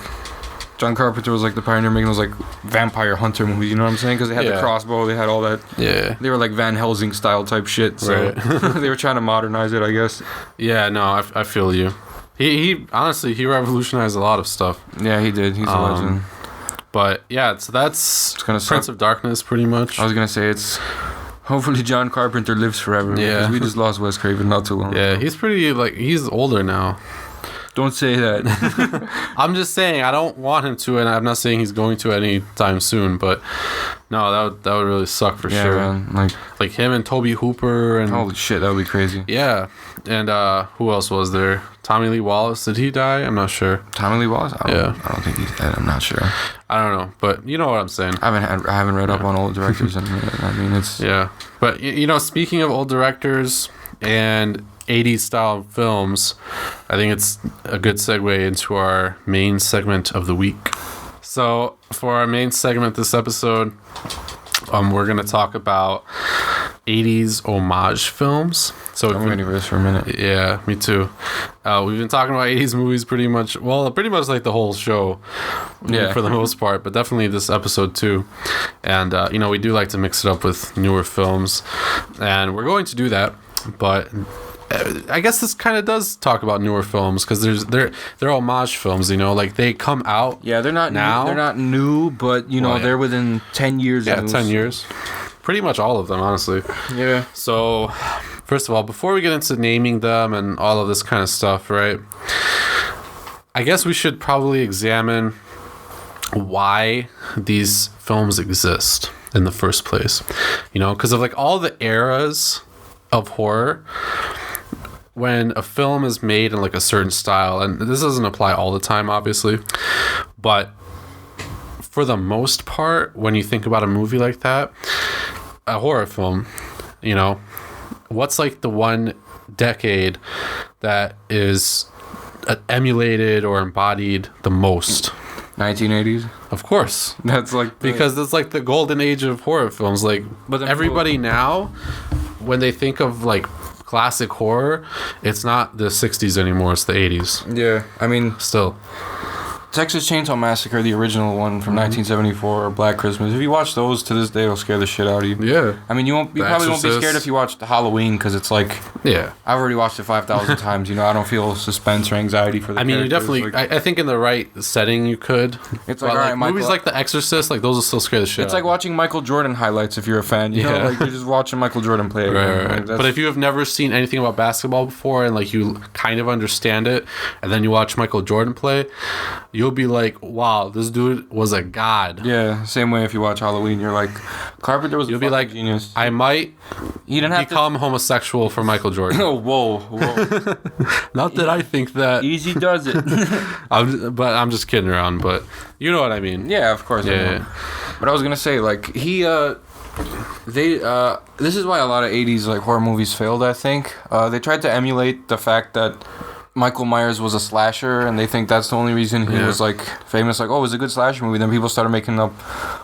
John Carpenter was like the pioneer making those like vampire hunter movies, you know what I'm saying? Because they had the crossbow, they had all that. Yeah. They were like Van Helsing style type shit, so they were trying to modernize it, I guess. Yeah, no, I feel you. He honestly, he revolutionized a lot of stuff. Yeah, he did. He's a legend. But yeah, so that's Prince of Darkness pretty much. I was going to say it's... Hopefully John Carpenter lives forever. Yeah. Because we just lost Wes Craven not too long ago. Yeah, he's pretty, like, he's older now. Don't say that. I'm just saying, I don't want him to, and I'm not saying he's going to anytime soon, but no, that would really suck for sure. Man. Like him and Toby Hooper. And holy shit, that would be crazy. Yeah. And who else was there? Tommy Lee Wallace. Did he die? I'm not sure. Tommy Lee Wallace? I don't think he's dead. I'm not sure. I don't know, but you know what I'm saying. I haven't read up on old directors. And I mean, it's... Yeah. But, speaking of old directors and 80s style films, I think it's a good segue into our main segment of the week. So for our main segment this episode, we're going to talk about 80s homage films. So I'm ready for this for a minute. Yeah, me too. We've been talking about 80s movies pretty much like the whole show, for the most part, but definitely this episode too. And, we do like to mix it up with newer films, and we're going to do that, but I guess this kind of does talk about newer films because they're homage films, you know, like they come out. Yeah, they're not now. They're not new, but you know they're within 10 years. Yeah, 10 years. Pretty much all of them, honestly. Yeah. So, first of all, before we get into naming them and all of this kind of stuff, right? I guess we should probably examine why these films exist in the first place. You know, because of like all the eras of horror, when a film is made in like a certain style, and this doesn't apply all the time, obviously, but for the most part, when you think about a movie like that, a horror film, you know, what's like the one decade that is emulated or embodied the most? 1980s. Of course. That's like because it's like the golden age of horror films. Like, but everybody now, when they think of like classic horror, it's not the 60s anymore, it's the 80s. Yeah, I mean, still Texas Chainsaw Massacre, the original one from 1974, or Black Christmas. If you watch those to this day, it'll scare the shit out of you. Yeah. I mean, you probably won't be scared if you watch Halloween, because it's like, yeah, I've already watched it 5,000 times. You know, I don't feel suspense or anxiety for the. I mean, you definitely. Like, I think in the right setting, you could. It's like, all right, movies like The Exorcist, like those will still scare the shit. It's like watching Michael Jordan highlights if you're a fan. You know, like you're just watching Michael Jordan play. Right. Like, but if you have never seen anything about basketball before and like you kind of understand it, and then you watch Michael Jordan play, you'll be like, wow, this dude was a god. Yeah, same way if you watch Halloween, you're like, Carpenter was. You'll be like, genius. I might he didn't have become homosexual for Michael Jordan. Oh, whoa. Not that I think that. Easy does it. I'm just kidding around, but you know what I mean. Yeah, of course. Yeah. But I was gonna say, like, this is why a lot of 80s like horror movies failed, I think. They tried to emulate the fact that Michael Myers was a slasher, and they think that's the only reason he was like famous. Like, oh, it was a good slasher movie. Then people started making up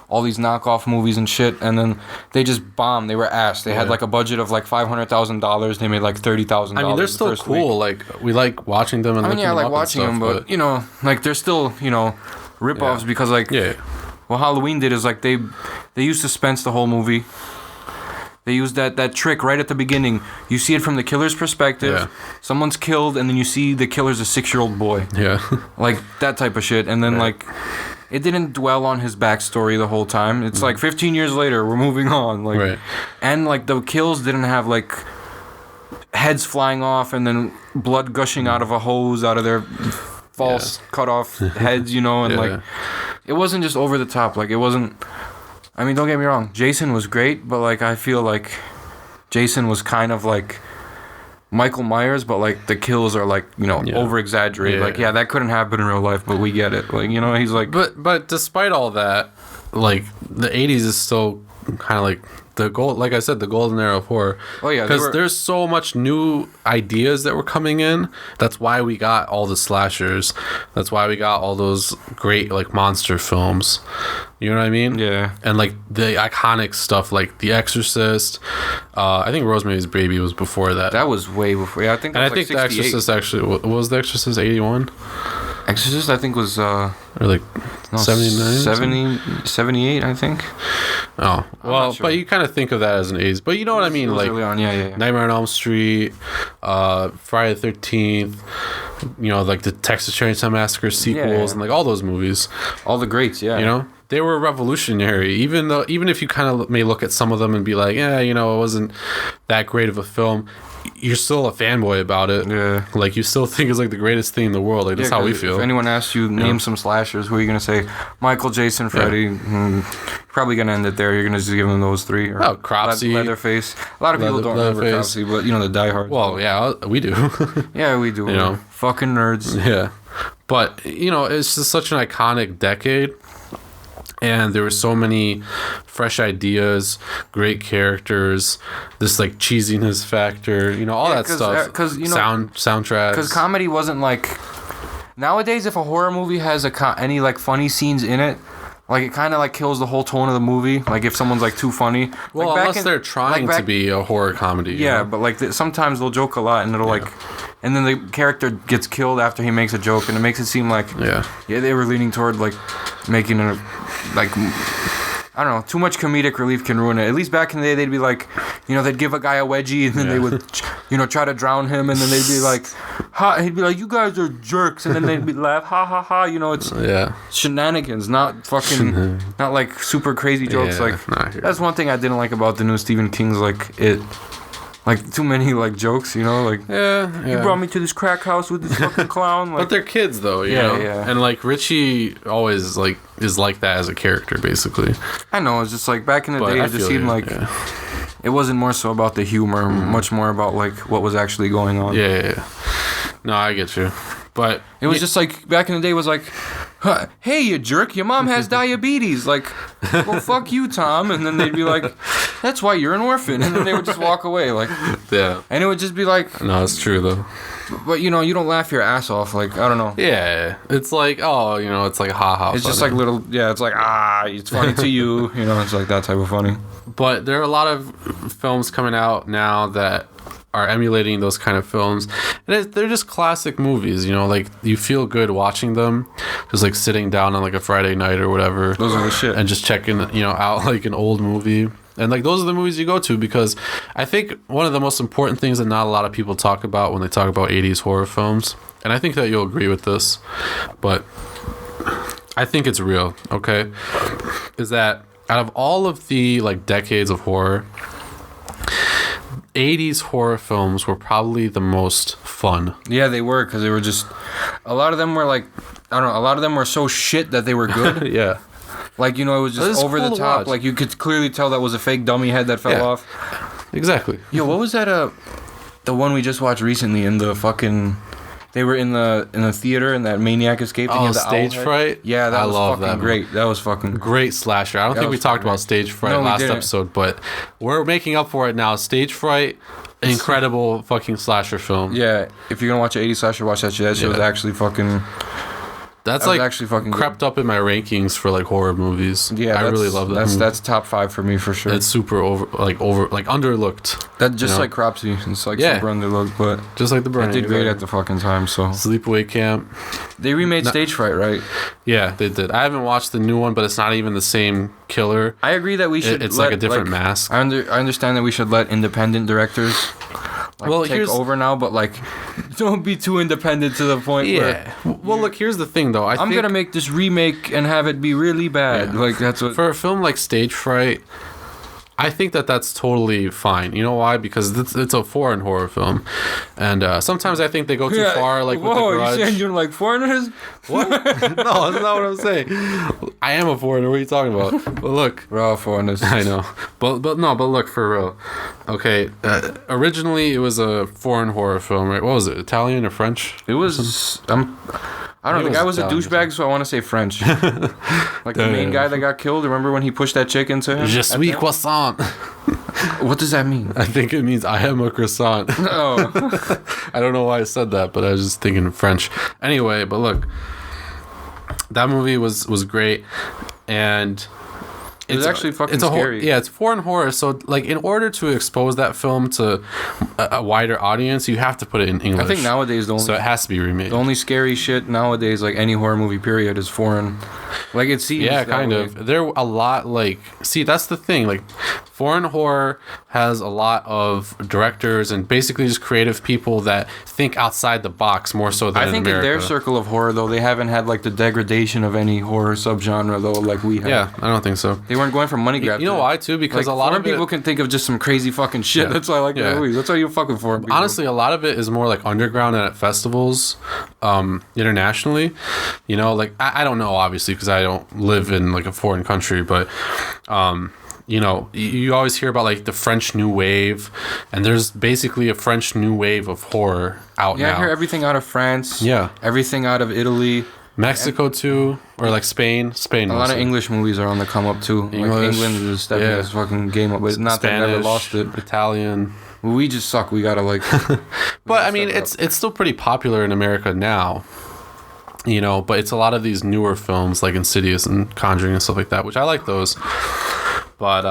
all these knockoff movies and shit, and then they just bombed. They were ass. They had like a budget of like $500,000. They made like $30,000. I mean, they're still cool. Like, we like watching them. And I like watching them, but you know, like they're still rip-offs because like what Halloween did is like they used suspense the whole movie. They used that trick right at the beginning. You see it from the killer's perspective. Yeah. Someone's killed, and then you see the killer's a 6-year-old boy. Yeah. Like, that type of shit. And then, like, it didn't dwell on his backstory the whole time. It's like 15 years later, we're moving on. Like, and, like, the kills didn't have, like, heads flying off and then blood gushing out of a hose out of their false cut-off heads, you know? And, like, it wasn't just over the top. Like, it wasn't... I mean, don't get me wrong. Jason was great, but, like, I feel like Jason was kind of, like, Michael Myers, but, like, the kills are, like, over-exaggerated. Yeah. Like, that couldn't happen in real life, but we get it. Like, he's like... But despite all that, like, the 80s is still kind of, like, the gold... Like I said, the golden era of horror. Oh, yeah. Because there's so much new ideas that were coming in. That's why we got all the slashers. That's why we got all those great, like, monster films. You know what I mean? Yeah. And, like, the iconic stuff, like The Exorcist. I think Rosemary's Baby was before that. That was way before. Yeah, I think. And I think The Exorcist actually was The Exorcist 81. Exorcist, I think, was or like 79, 78, I think. Oh well, sure. But you kind of think of that as an 80s. But you know what I mean, like early on. Yeah. Nightmare on Elm Street, Friday the 13th. Like the Texas Chainsaw Massacre sequels and like all those movies. All the greats, yeah. You know, they were revolutionary. Even if you kind of may look at some of them and be like, it wasn't that great of a film. You're still a fanboy about it. Yeah. Like, you still think it's, like, the greatest thing in the world. Like, that's how we feel. If anyone asks you, name some slashers, who are you going to say? Michael, Jason, Freddy. You're probably going to end it there. You're going to just give them those three. Or Cropsey. Leatherface. A lot of people don't remember Cropsey, but, the diehards. Well, yeah, we do. Yeah, we do. Fucking nerds. Yeah. But, it's just such an iconic decade. And there were so many fresh ideas, great characters, this like cheesiness factor, all that stuff. Because soundtracks. Because comedy wasn't like nowadays. If a horror movie has any like funny scenes in it, like it kind of like kills the whole tone of the movie. Like if someone's like too funny. Well, like unless they're trying to be a horror comedy. Yeah, but like sometimes they'll joke a lot, and it'll like. And then the character gets killed after he makes a joke, and it makes it seem like they were leaning toward like making a like I I don't know, too much comedic relief can ruin it. At least back in the day, they'd be like, they'd give a guy a wedgie and then they would, try to drown him, and then they'd be like, he'd be like, you guys are jerks, and then they'd be laugh, ha ha ha. It's shenanigans, not fucking, not like super crazy jokes. That's one thing I didn't like about the new Stephen King's too many jokes, you brought me to this crack house with this fucking clown. But they're kids though, you know. Yeah. And Richie always is like that as a character, basically. I know. It's just back in the day, it just seemed it wasn't more so about the humor, much more about what was actually going on. Yeah. No, I get you. But it was just back in the day, it was hey, you jerk, your mom has diabetes. Well, fuck you, Tom. And then they'd be like, that's why you're an orphan. And then they would just walk away. Yeah. And it would just be no, it's true, though. But, you don't laugh your ass off. I don't know. Yeah. It's it's ha-ha. It's just little, it's it's funny to you. It's that type of funny. But there are a lot of films coming out now that are emulating those kind of films, and they're just classic movies. You feel good watching them, just sitting down on a Friday night or whatever. Those are the shit. And just checking out an old movie, and those are the movies you go to, because I think one of the most important things that not a lot of people talk about when they talk about 80s horror films, and I think that you'll agree with this, but I think it's real, okay, is that out of all of the decades of horror, 80s horror films were probably the most fun. Yeah, they were, because they were just, a lot of them were I don't know, a lot of them were so shit that they were good. Yeah. It was just over the top. You could clearly tell that was a fake dummy head that fell off. Exactly. Yo, what was that, the one we just watched recently in the fucking... They were in the theater and that maniac escaped. Oh, Stage Fright? Yeah, that was fucking great. That was fucking great slasher. I don't think we talked about Stage Fright last episode, but we're making up for it now. Stage Fright, incredible fucking slasher film. Yeah, if you're gonna watch an 80s slasher, watch that shit. That shit was actually fucking... That's actually fucking crept good. Up in my rankings for horror movies. Yeah, I really love that. That's top 5 for me for sure. It's super underlooked. That just like Cropsy, it's super underlooked, but just like the Burning. It did great at the fucking time. So Sleepaway Camp. They remade Stage Fright, right? Yeah, they did. I haven't watched the new one, but it's not even the same killer. I agree that we should. It's a different mask. I understand that we should let independent directors take over now, but don't be too independent to the point where... Well, look, here's the thing, though. I'm going to make this remake and have it be really bad. Yeah. That's what... For a film like Stage Fright, I think that's totally fine. You know why? Because it's a foreign horror film. And sometimes I think they go too far, with The Grudge. You saying you don't like foreigners? What? No, that's not what I'm saying. I am a foreigner. What are you talking about? But look. We're all foreigners. I know. But look, for real. Okay, originally it was a foreign horror film, right? What was it? Italian or French? It was... I don't know. The guy was a douchebag, so I want to say French. The main guy that got killed. Remember when he pushed that chick into him? Je suis croissant. What does that mean? I think it means I am a croissant. Oh. I don't know why I said that, but I was just thinking French. Anyway, but look, that movie was great, and... It's actually fucking scary. It's foreign horror. So, in order to expose that film to a wider audience, you have to put it in English. I think nowadays so it has to be remade. The only scary shit nowadays, any horror movie period, is foreign. It seems. Yeah, kind of. They're a lot See, that's the thing. Foreign horror has a lot of directors and basically just creative people that think outside the box more so than I think America. In their circle of horror, though, they haven't had the degradation of any horror subgenre, though, we have. Yeah, I don't think so. They weren't going for money grabs. You know why, too? Because a lot of people can think of just some crazy fucking shit. Yeah. That's why I like the movies. That's why you're fucking for them. Honestly, a lot of it is more underground and at festivals internationally. I don't know, obviously, because I don't live in a foreign country, but... you always hear about the French New Wave, and there's basically a French New Wave of horror out now. Yeah, I hear everything out of France. Yeah. Everything out of Italy. Mexico too, or Spain. Spain. A lot of English movies are on the come up too. England is stepping this fucking game up, but it's not Spanish, that they never lost it. Italian. We just suck. We gotta But I mean, it's still pretty popular in America now. But it's a lot of these newer films like Insidious and Conjuring and stuff like that, which I like those. But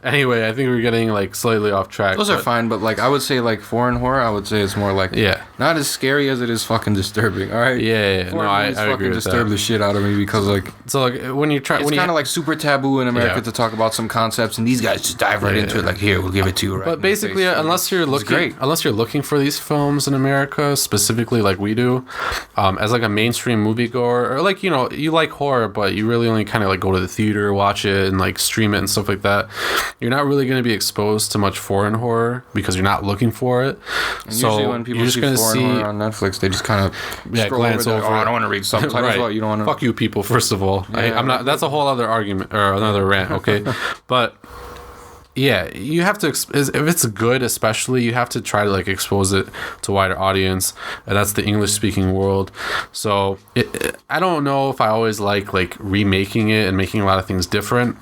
anyway, I think we're getting like slightly off track. Those are fine, but like I would say like foreign horror, I would say it's more like not as scary as it is fucking disturbing. All right. Yeah. No, I agree with disturb that. the shit out of me because like so like when you try, it's kind of like super taboo in America to talk about some concepts, and these guys just dive right into it. Like here, we'll give it to you. Right. But basically, unless you're looking for these films in America specifically, like we do, as like a mainstream moviegoer, or like you like horror, but you really only kind of like go to the theater, watch it, and like stream it and stuff like that. You're not really going to be exposed to much foreign horror because you're not looking for it. And so usually when people see foreign horror on Netflix, they just kind of glance over. I don't want to read subtitles. Right. Well, you don't want to. Fuck you, people. First of all, I'm not. That's a whole other argument or another rant. Okay, but. Yeah, you have to, if it's good especially, you have to try to like expose it to a wider audience, and that's the English-speaking world. So I don't know if I always like remaking it and making a lot of things different,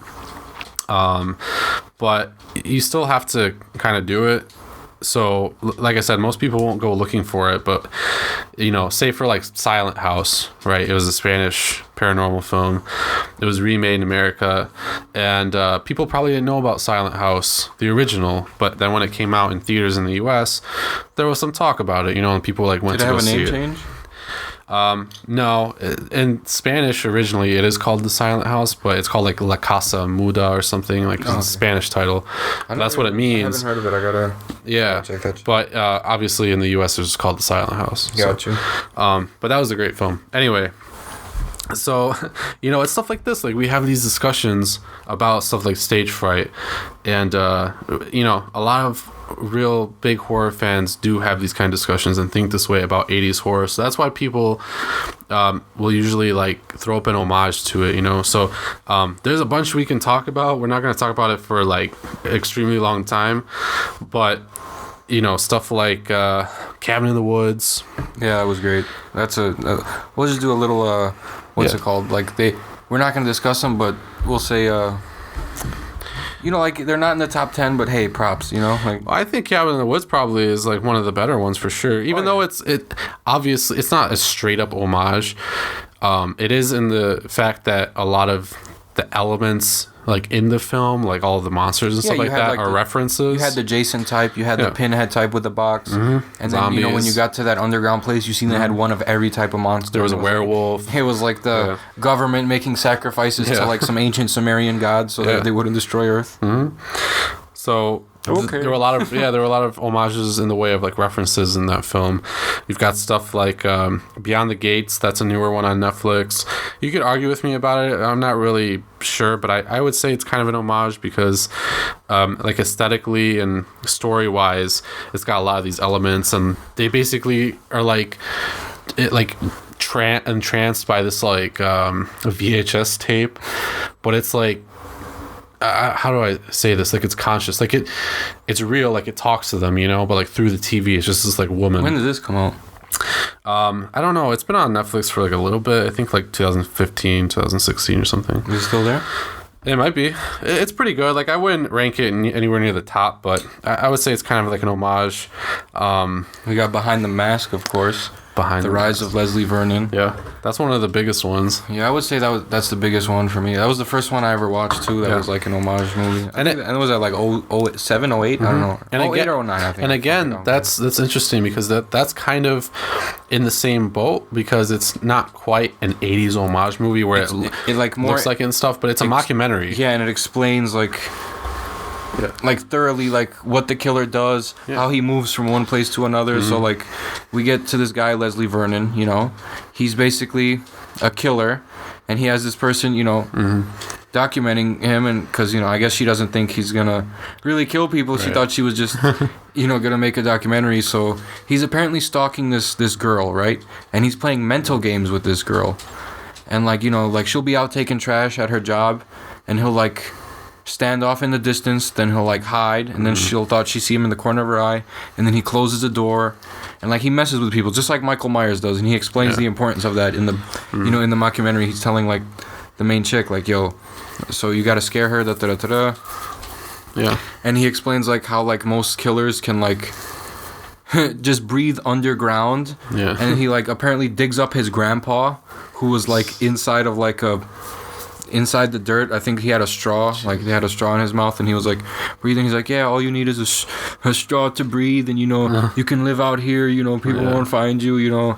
but you still have to kind of do it. So, like I said, most people won't go looking for it, but, say for like Silent House, right? It was a Spanish paranormal film. It was remade in America, and people probably didn't know about Silent House, the original, but then when it came out in theaters in the U.S., there was some talk about it, and people like went to go see it. Did it have a name change? No, in Spanish originally it is called The Silent House, but it's called like La Casa Muda or something, like it's a Spanish title. That's what it means. I haven't heard of it. I gotta check that. But obviously in the US it's called The Silent House. Gotcha. But that was a great film. Anyway, so it's stuff like this, like we have these discussions about stuff like stage fright, and a lot of real big horror fans do have these kind of discussions and think this way about 80s horror. So that's why people will usually like throw up an homage to it, so there's a bunch we can talk about. We're not going to talk about it for like extremely long time, but stuff like Cabin in the Woods. Yeah, that was great. That's we'll just do a little what's it called, like we're not going to discuss them, but we'll say like they're not in the top 10, but hey, props, like I think Cabin in the Woods probably is like one of the better ones for sure, even though it obviously it's not a straight up homage. It is in the fact that a lot of the elements like in the film, like all of the monsters and stuff like that, are references. You had the Jason type, you had the Pinhead type with the box, and Zombies. Then when you got to that underground place, you seen they had one of every type of monster. There was a werewolf. It was like the government making sacrifices to like some ancient Sumerian gods so that they wouldn't destroy Earth. So there were a lot of homages in the way of like references in that film. You've got stuff like Beyond the Gates. That's a newer one on Netflix. You could argue with me about it. I'm not really sure, but I would say it's kind of an homage because like aesthetically and story wise, it's got a lot of these elements, and they basically are like entranced by this like a VHS tape, but it's like how do I say this? Like it's conscious, like it's real, like it talks to them, but like through the TV, it's just this like woman. When did this come out? I don't know. It's been on Netflix for like a little bit. I think like 2015, 2016 or something. Is it still there? It might be. It's pretty good. Like I wouldn't rank it anywhere near the top, but I would say it's kind of like an homage. We got Behind the Mask, of course. Behind the Rise of Leslie Vernon. Yeah, that's one of the biggest ones. Yeah, I would say that's the biggest one for me. That was the first one I ever watched too. That was like an homage movie. And it was at like 07, 08? I don't know. And 08 or 09, I think. And again, that's interesting because that's kind of in the same boat because it's not quite an 80s homage movie where it like more looks like it and stuff, but it's a mockumentary. Yeah, and it explains like thoroughly like what the killer does, how he moves from one place to another. So like we get to this guy Leslie Vernon, he's basically a killer, and he has this person documenting him, and because I guess she doesn't think he's gonna really kill people. She thought she was just gonna make a documentary. So he's apparently stalking this girl, right? And he's playing mental games with this girl, and like she'll be out taking trash at her job, and he'll like stand off in the distance, then he'll like hide, and then she'll thought she see him in the corner of her eye, and then he closes the door, and like he messes with people just like Michael Myers does, and he explains the importance of that in the in the mockumentary. He's telling like the main chick like, yo, so you gotta scare her, yeah, and he explains like how like most killers can like just breathe underground, and he like apparently digs up his grandpa who was like inside of like a inside the dirt. I think he had a straw. Like, they had a straw in his mouth, and he was, like, breathing. He's like, yeah, all you need is a straw to breathe, and, you know, you can live out here, you know, people won't find you, you know.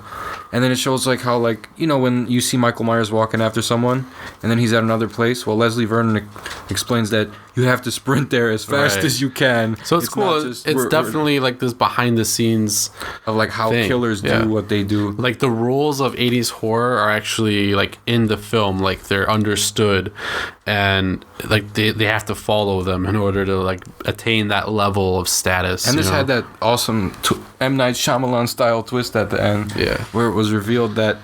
And then it shows, like, how, like, you know, when you see Michael Myers walking after someone, and then he's at another place, well, Leslie Vernon explains that you have to sprint there as fast as you can. So it's cool. It's definitely, like, this behind-the-scenes of, like, how killers do what they do. Like, the rules of 80s horror are actually, like, in the film. Like, they're understood, and, like, they have to follow them in order to, like, attain that level of status. And this had that awesome M. Night Shyamalan-style twist at the end. Yeah. Where it was revealed that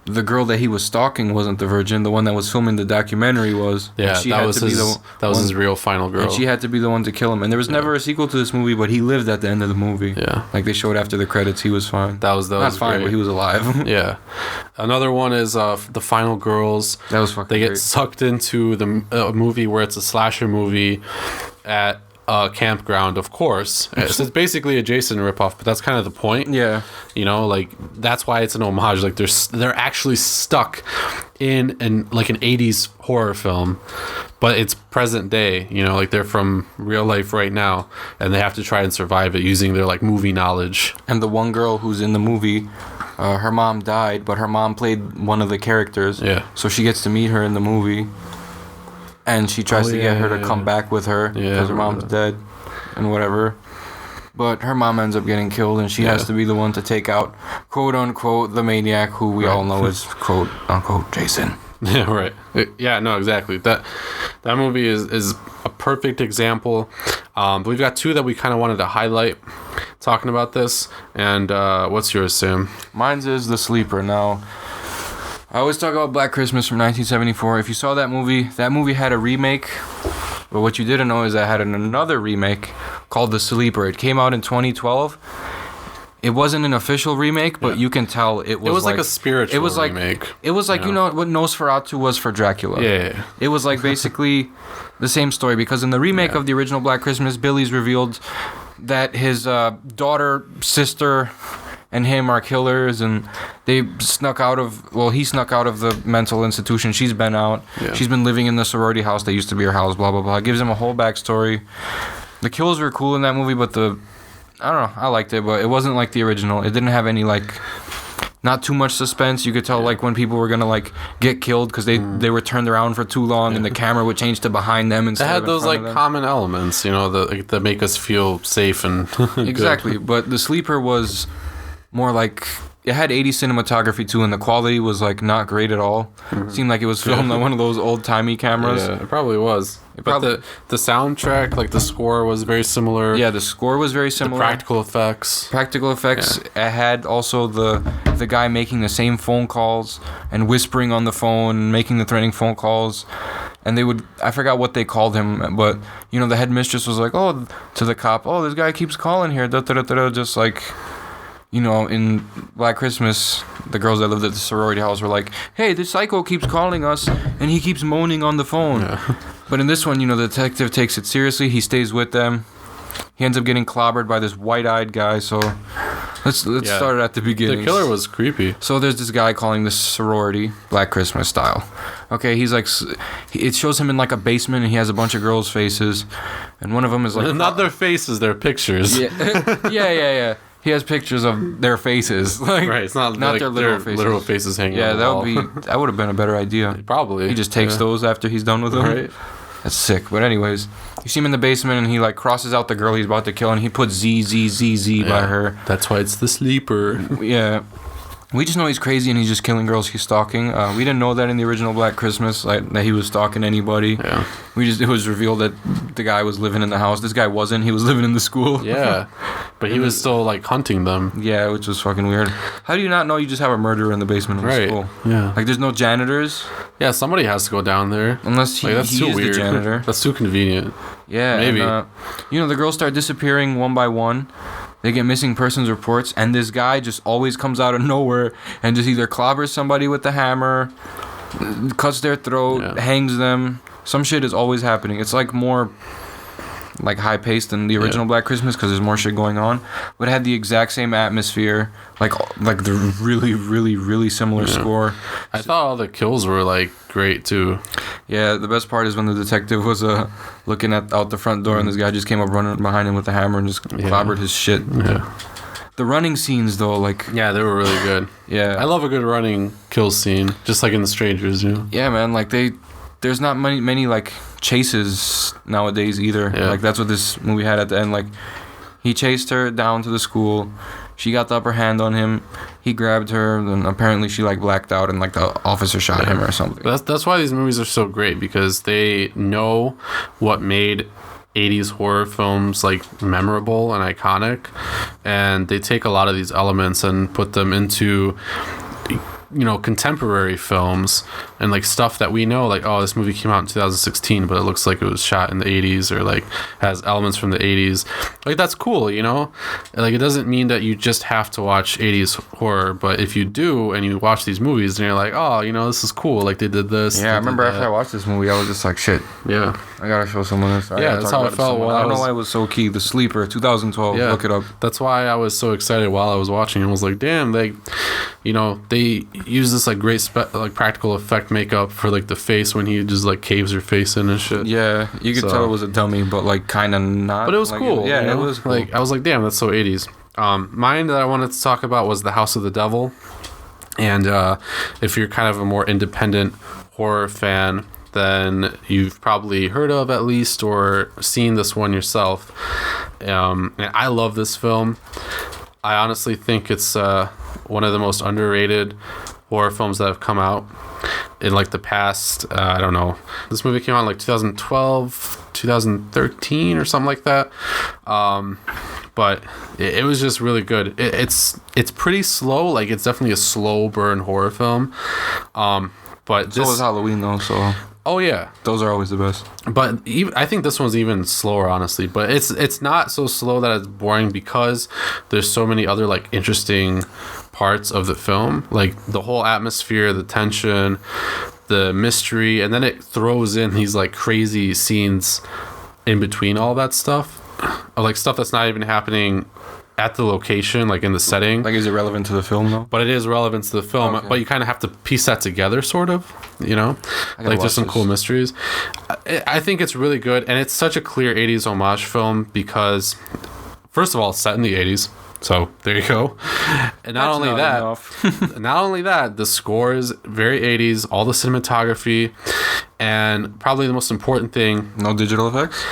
the girl that he was stalking wasn't the virgin. The one that was filming the documentary was. Yeah, that was his real final girl. And she had to be the one to kill him. And there was never a sequel to this movie, but he lived at the end of the movie. Yeah. Like, they showed after the credits, he was fine. That was not fine, great. but he was alive. Yeah. Another one is The Final Girls. That was fucking They get sucked into the movie where it's a slasher movie at a campground, of course. So it's basically a Jason ripoff, but that's kind of the point. Yeah. You know, like, that's why it's an homage. Like, they're actually stuck in like an 80s horror film, but it's present day. You know, like, they're from real life right now, and they have to try and survive it using their, like, movie knowledge. And the one girl who's in the movie, her mom died, but her mom played one of the characters. Yeah. So she gets to meet her in the movie. And she tries to get her to come back with her because her mom's dead and whatever. But her mom ends up getting killed, and she has to be the one to take out, quote unquote, the maniac, who we all know is quote unquote Jason. Yeah, right. Yeah, no, exactly. That movie is a perfect example. But we've got two that we kind of wanted to highlight talking about this. And what's yours, Sam? Mine's is The Sleeper. Now, I always talk about Black Christmas from 1974. If you saw that movie had a remake. But what you didn't know is that it had another remake called The Sleeper. It came out in 2012. It wasn't an official remake, but you can tell it was like a spiritual remake. It was like, you know what Nosferatu was for Dracula. Yeah. It was like basically the same story, because in the remake of the original Black Christmas, Billy's revealed that his daughter, sister, and him are killers, and he snuck out of the mental institution. She's been out. Yeah. She's been living in the sorority house that used to be her house, blah, blah, blah. It gives him a whole backstory. The kills were cool in that movie, but I don't know, I liked it, but it wasn't like the original. It didn't have any, like, not too much suspense. You could tell, like, when people were gonna, like, get killed because they were turned around for too long, and the camera would change to behind them instead of in front of them. It had those, like, common elements, you know, that make us feel safe and exactly. good. But The Sleeper was more like, it had 80s cinematography too, and the quality was, like, not great at all. It seemed like it was filmed on one of those old-timey cameras. Yeah, it probably was. But the soundtrack, like, the score was very similar. Yeah, the score was very similar. The practical effects. It had also the guy making the same phone calls and whispering on the phone, making the threatening phone calls. And I forgot what they called him, but, you know, the headmistress was like, oh, to the cop, oh, this guy keeps calling here, just like... You know, in Black Christmas, the girls that lived at the sorority house were like, hey, this psycho keeps calling us, and he keeps moaning on the phone. Yeah. But in this one, you know, the detective takes it seriously. He stays with them. He ends up getting clobbered by this white-eyed guy, so let's start at the beginning. The killer was creepy. So there's this guy calling this sorority Black Christmas style. Okay, he's like, it shows him in, like, a basement, and he has a bunch of girls' faces, and one of them is like... Not their faces, their pictures. Yeah. He has pictures of their faces. Like, right, it's not like their literal faces hanging on the wall. That would have been a better idea. Probably. He just takes those after he's done with them. Right. That's sick. But anyways, you see him in the basement, and he, like, crosses out the girl he's about to kill, and he puts Z by her. That's why it's The Sleeper. Yeah. We just know he's crazy and he's just killing girls he's stalking. We didn't know that in the original Black Christmas, like, that he was stalking anybody. Yeah. It was revealed that the guy was living in the house. This guy wasn't. He was living in the school. Yeah. But he was still, like, hunting them. Yeah, which was fucking weird. How do you not know you just have a murderer in the basement of the school? Yeah. Like, there's no janitors? Yeah, somebody has to go down there. Unless he is the janitor. That's too convenient. Yeah. Maybe. And, you know, the girls start disappearing one by one. They get missing persons reports, and this guy just always comes out of nowhere and just either clobbers somebody with the hammer, cuts their throat, hangs them. Some shit is always happening. It's like more like high paced than the original Black Christmas because there's more shit going on, but it had the exact same atmosphere, like the really really really similar score. I thought all the kills were like great too. Yeah, the best part is when the detective was looking out the front door and this guy just came up running behind him with a hammer and just clobbered his shit. Yeah. The running scenes though, like they were really good. Yeah, I love a good running kill scene, just like in The Strangers, you know. Yeah, man, like there's not many like chases nowadays either. Yeah. Like that's what this movie had at the end. Like he chased her down to the school. She got the upper hand on him. He grabbed her, and apparently she like blacked out, and like the officer shot him or something. That's why these movies are so great, because they know what made 80s horror films like memorable and iconic, and they take a lot of these elements and put them into contemporary films and like stuff that we know, like, oh, this movie came out in 2016 but it looks like it was shot in the 80s, or like has elements from the 80s. Like that's cool, like it doesn't mean that you just have to watch 80s horror, but if you do and you watch these movies and you're like, oh, this is cool, like they did this. I remember after I watched this movie I was just like, shit, I gotta show someone this. That's how I felt. I don't know why it was so key. The Sleeper 2012, look it up. That's why I was so excited while I was watching. I was like, damn, they use this like great like practical effect makeup for like the face when he just like caves her face in and shit. Yeah, you could tell it was a dummy, but like kind of not. But it was like, cool. It was cool. Like I was like, damn, that's so 80s. Mine that I wanted to talk about was The House of the Devil, and if you're kind of a more independent horror fan, then you've probably heard of at least or seen this one yourself. And I love this film. I honestly think it's one of the most underrated horror films that have come out in like the past, I don't know. This movie came out in like 2012, 2013 or something like that. But it was just really good. It's pretty slow. Like it's definitely a slow burn horror film. But so was Halloween though, so. Oh yeah, those are always the best. But I think this one's even slower, honestly. But it's not so slow that it's boring, because there's so many other like interesting parts of the film, like the whole atmosphere, the tension, the mystery, and then it throws in these like crazy scenes in between all that stuff, like stuff that's not even happening at the location, like in the setting. Like, is it relevant to the film though? But it is relevant to the film. Okay. But you kind of have to piece that together, sort of, like there's some cool mysteries. I think it's really good, and it's such a clear 80s homage film because, first of all, it's set in the 80s, so there you go. And not only that, the score is very 80s, all the cinematography, and probably the most important thing, no digital effects.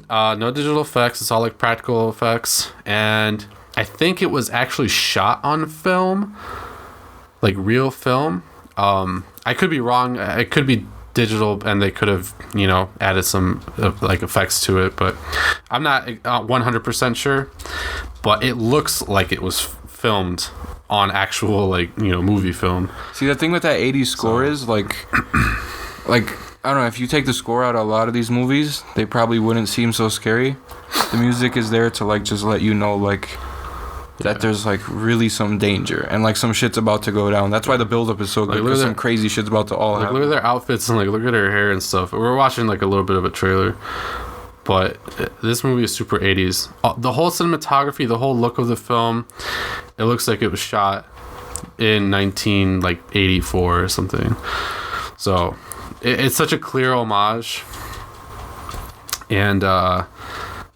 No digital effects. It's all like practical effects, and I think it was actually shot on film, like real film. I could be wrong. It could be digital, and they could have added some like effects to it, but I'm not 100% sure. But it looks like it was filmed on actual like movie film. See, the thing with that 80s score is like I don't know, if you take the score out of a lot of these movies, they probably wouldn't seem so scary. The music is there to like just let you know like that there's like really some danger and like some shit's about to go down. That's why the buildup is so good, because some crazy shit's about to all happen. Look at their outfits and like look at her hair and stuff. We're watching like a little bit of a trailer, but this movie is super 80s. The whole cinematography, the whole look of the film, it looks like it was shot in 1984 or something. So it's such a clear homage, and I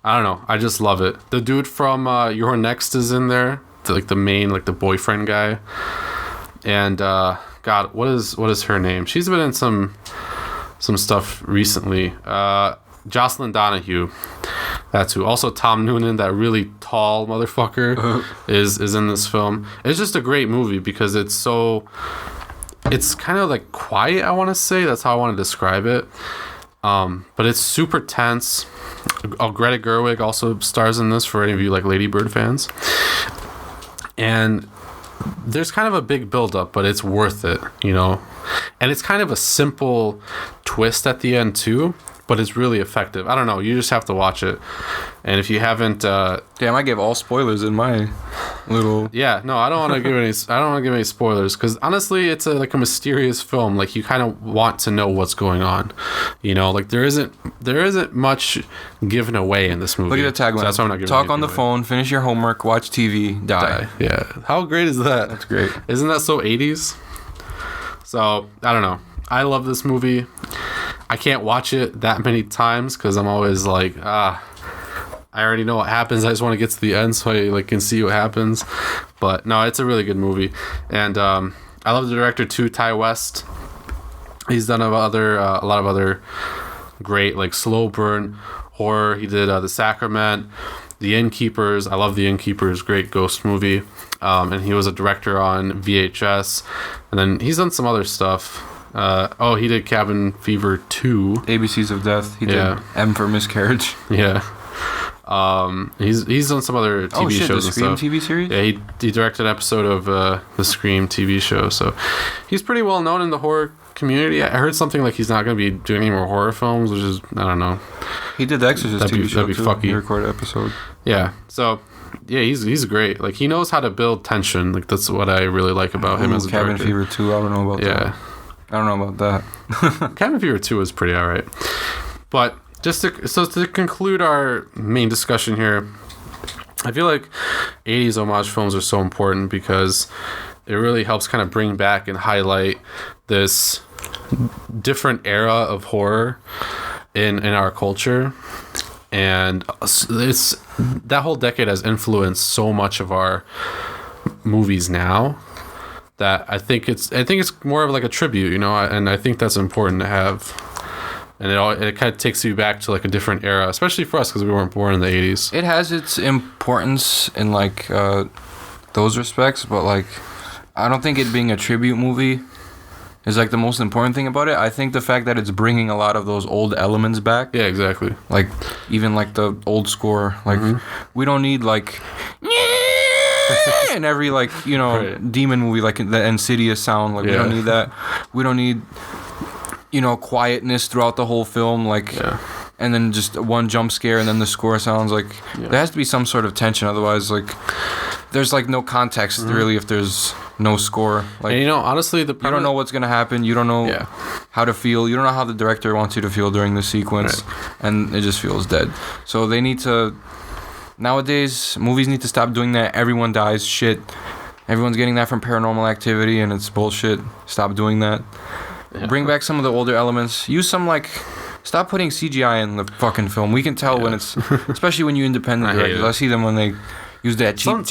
don't know, I just love it. The dude from Your Next is in there, the main, like the boyfriend guy, and God, what is her name? She's been in some stuff recently. Jocelyn Donahue, that's who. Also Tom Noonan, that really tall motherfucker, is in this film. It's just a great movie because it's kind of like quiet, I want to say. That's how I want to describe it. But it's super tense. Greta Gerwig also stars in this, for any of you like Lady Bird fans. And there's kind of a big build-up, but it's worth it, And it's kind of a simple twist at the end, too. but it's really effective. I don't know. You just have to watch it. And if you haven't, damn, I gave all spoilers in my little. Yeah, no, I don't want to give any. I don't want to give any spoilers because honestly, it's like a mysterious film. Like you kind of want to know what's going on. You know, like there isn't much given away in this movie. Look at the tagline. So that's why I'm not giving Talk on the away. phone, finish your homework, watch TV, die. Yeah, how great is that? That's great. Isn't that so 80s? So I don't know. I love this movie. I can't watch it that many times because I'm always like, I already know what happens. I just want to get to the end so I like can see what happens. But no, it's a really good movie, and I love the director too, Ty West. He's done a lot of other great like slow burn horror. He did The Sacrament, The Innkeepers. I love The Innkeepers, great ghost movie. And he was a director on VHS, and then he's done some other stuff. He did Cabin Fever 2. ABCs of Death. He did M for Miscarriage. Yeah. He's done some other TV shows the Scream and stuff. TV series? Yeah, he directed an episode of the Scream TV show, so he's pretty well known in the horror community. I heard something like he's not going to be doing any more horror films, which is, I don't know. He did the Exorcist TV show that'd be too. fucky. He recorded an episode. Yeah, so yeah, he's great. Like he knows how to build tension. Like that's what I really like about him as a Cabin director. Fever 2. I don't know about that. Yeah, I don't know about that. Cabin Fever 2 is pretty alright. But to conclude our main discussion here, I feel like 80s homage films are so important because it really helps kind of bring back and highlight this different era of horror in our culture. And it's that whole decade has influenced so much of our movies now that I think it's more of like a tribute, you know, and I think that's important to have. And it kind of takes you back to like a different era, especially for us because we weren't born in the 80s. It has its importance in like those respects, but like I don't think it being a tribute movie is like the most important thing about it. I think the fact that it's bringing a lot of those old elements back. Yeah, exactly. Like even like the old score. Like we don't need like in every like, you know, right. demon movie, like the Insidious sound. Like we don't need that. We don't need, you know, quietness throughout the whole film. Like and then just one jump scare and then the score sounds like there has to be some sort of tension. Otherwise, like there's like no context really if there's no score. Like, and you know, honestly, you don't know what's gonna happen. You don't know how to feel. You don't know how the director wants you to feel during the sequence, and it just feels dead. So they need to. Nowadays, movies need to stop doing that. Everyone dies. Shit. Everyone's getting that from Paranormal Activity, and it's bullshit. Stop doing that. Yeah. Bring back some of the older elements. Use some like. Stop putting CGI in the fucking film. We can tell when it's, especially when you independent directors. I see them when they use that cheap,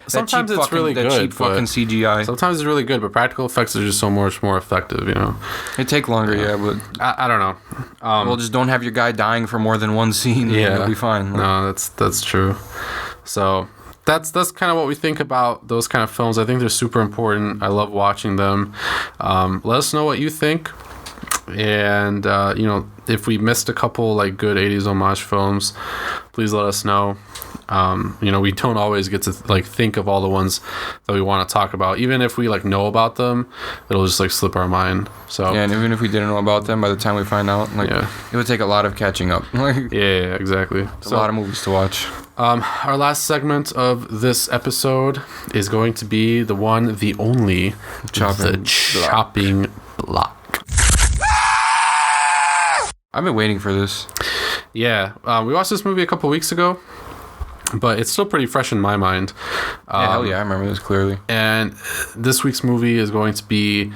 sometimes it's really good. Cheap fucking CGI. Sometimes it's really good, but practical effects are just so much more effective. You know, it take longer, but I don't know. Well, just don't have your guy dying for more than one scene. Yeah, it'll be fine. Like, no, that's true. So that's kind of what we think about those kind of films. I think they're super important. I love watching them. Let us know what you think. And you know, if we missed a couple like good 80s homage films, please let us know. You know, we don't always get to like think of all the ones that we want to talk about. Even if we like know about them, it'll just like slip our mind. So yeah, and even if we didn't know about them, by the time we find out, like it would take a lot of catching up. yeah, exactly. It's a lot of movies to watch. Our last segment of this episode is going to be the one, the only, chopping block. I've been waiting for this. Yeah, we watched this movie a couple weeks ago, but it's still pretty fresh in my mind. Hell yeah, I remember this clearly. And this week's movie is going to be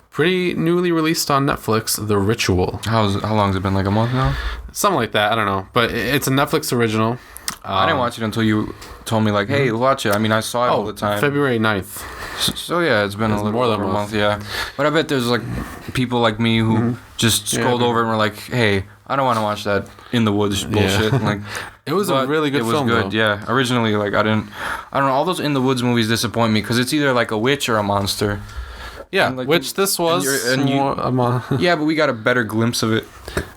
pretty newly released on Netflix, The Ritual. How long has it been, like a month now? Something like that, I don't know. But it's a Netflix original. I didn't watch it until you told me, like, hey, watch it. I mean, I saw it all the time. February 9th. So yeah, it's been a little more than a month, yeah. But I bet there's like people like me who just scrolled over and were like, hey, I don't want to watch that in the woods bullshit. Like, it was a really good film. It was good, yeah. Originally, like I don't know, all those in the woods movies disappoint me because it's either like a witch or a monster. Yeah, like, which this was. Yeah, but we got a better glimpse of it.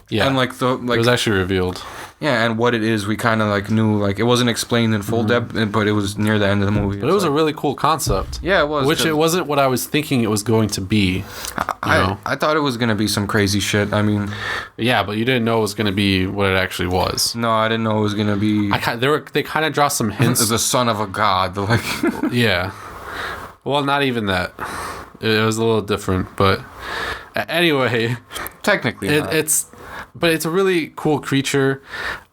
Yeah, and it was actually revealed. Yeah, and what it is, we kind of like knew, like it wasn't explained in full depth, but it was near the end of the movie. But it was a really cool concept. Yeah, it was. Which it wasn't what I was thinking it was going to be. I thought it was gonna be some crazy shit. I mean, yeah, but you didn't know it was gonna be what it actually was. No, I didn't know it was gonna be. They kind of draw some hints. The son of a god, like. Yeah. Well, not even that. It was a little different, but anyway, technically, but it's a really cool creature.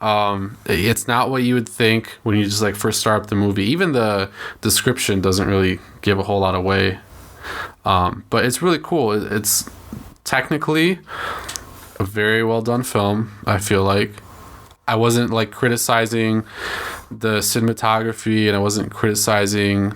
It's not what you would think when you just like first start up the movie. Even the description doesn't really give a whole lot away. But it's really cool. It's technically a very well done film, I feel like. I wasn't like criticizing the cinematography, and I wasn't criticizing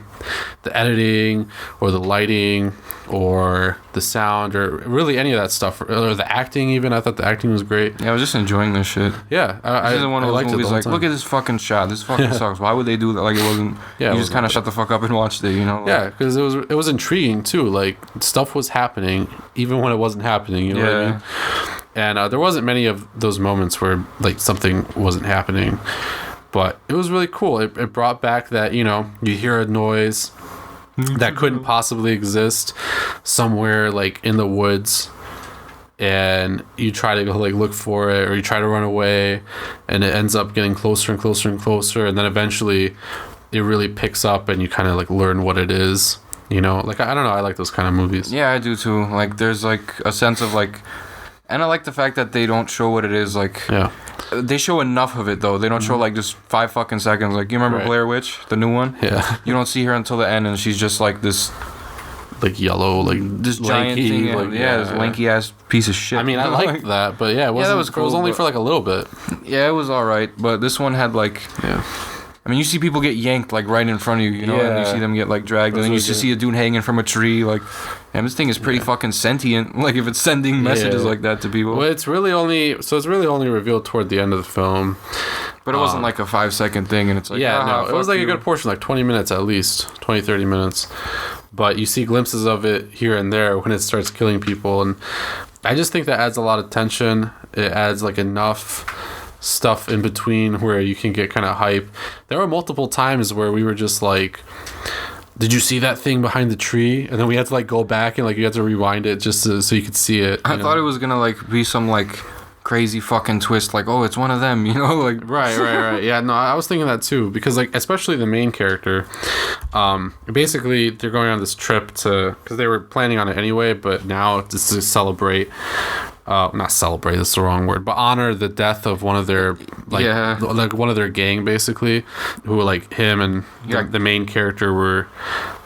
the editing or the lighting or the sound or really any of that stuff, or the acting even. I thought the acting was great. Yeah, I was just enjoying this shit. Yeah, this is one of those movies like, look at this fucking shot. This fucking sucks. Why would they do that? Like it wasn't. Yeah, you just kind of shut the fuck up and watched it. You know. Like, yeah, because it was intriguing too. Like stuff was happening even when it wasn't happening. You know what I mean? And there wasn't many of those moments where like something wasn't happening, but it was really cool. It brought back that, you know, you hear a noise that couldn't possibly exist somewhere like in the woods, and you try to go like look for it, or you try to run away, and it ends up getting closer and closer and closer, and then eventually it really picks up and you kind of like learn what it is, you know. Like I don't know, I like those kind of movies. Yeah, I do too. Like there's like a sense of like, and I like the fact that they don't show what it is. Like, yeah, they show enough of it though. They don't show like just 5 fucking seconds. Like, you remember Blair Witch, the new one? Yeah. You don't see her until the end, and she's just like this, like yellow, like this giant lanky, thing. like, this lanky ass piece of shit. I mean, I liked that, but yeah, that was cool. It was only for like a little bit. Yeah, it was all right, but this one had like, I mean, you see people get yanked like right in front of you, you know, and you see them get like dragged, and then you just see a dude hanging from a tree. Like, and this thing is pretty fucking sentient. Like, if it's sending messages like that to people. Well, it's really only revealed toward the end of the film. But it wasn't like a 5-second thing, and it's like, it was like a good portion, like 20 minutes at least, 20-30 minutes. But you see glimpses of it here and there when it starts killing people, and I just think that adds a lot of tension. It adds like enough stuff in between where you can get kind of hype. There were multiple times where we were just like, did you see that thing behind the tree? And then we had to like go back and like you had to rewind it just so you could see it. I thought it was gonna like be some like crazy fucking twist, like, oh, it's one of them, you know, like right. Yeah, no, I was thinking that too, because like especially the main character, basically they're going on this trip because they were planning on it anyway, but now just to celebrate. Not celebrate, that's the wrong word, but honor the death of one of their like one of their gang, basically, who like him and the main character were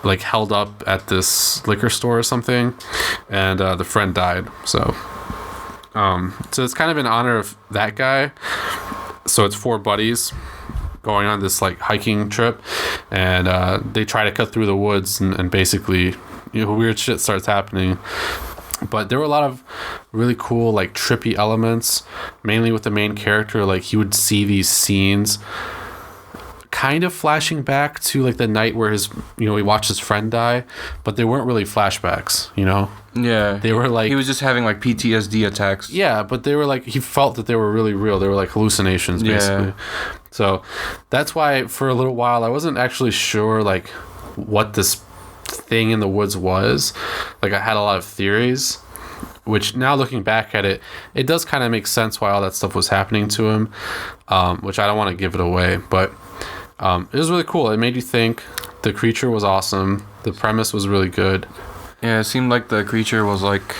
like held up at this liquor store or something, and the friend died. So it's kind of in honor of that guy. So it's 4 buddies going on this like hiking trip, and they try to cut through the woods, and basically, you know, weird shit starts happening. But there were a lot of really cool, like, trippy elements, mainly with the main character. Like, he would see these scenes kind of flashing back to, like, the night where he watched his friend die, but they weren't really flashbacks, you know? Yeah. They were, like... He was just having, like, PTSD attacks. Yeah, but they were, like... He felt that they were really real. They were, like, hallucinations, basically. Yeah. So, that's why, for a little while, I wasn't actually sure, like, what this thing in the woods was. Like, I had a lot of theories, which now looking back at it does kind of make sense why all that stuff was happening to him, which I don't want to give it away, but it was really cool. It made you think. The creature was awesome. The premise was really good. Yeah, it seemed like the creature was like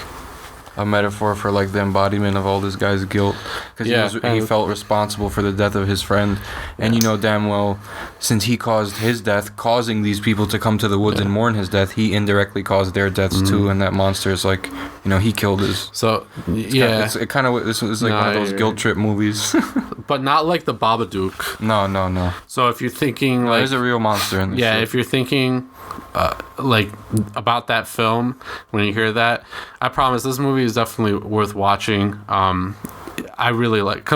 a metaphor for like the embodiment of all this guy's guilt, because he felt responsible for the death of his friend, and you know damn well, since he caused his death, causing these people to come to the woods and mourn his death, he indirectly caused their deaths too, and that monster is like, you know, he killed his. So it's like one of those guilt trip movies. But not like the Babadook. No. So if you're thinking like, there's a real monster in this shit. If you're thinking like about that film, when you hear that, I promise this movie is definitely worth watching. I really like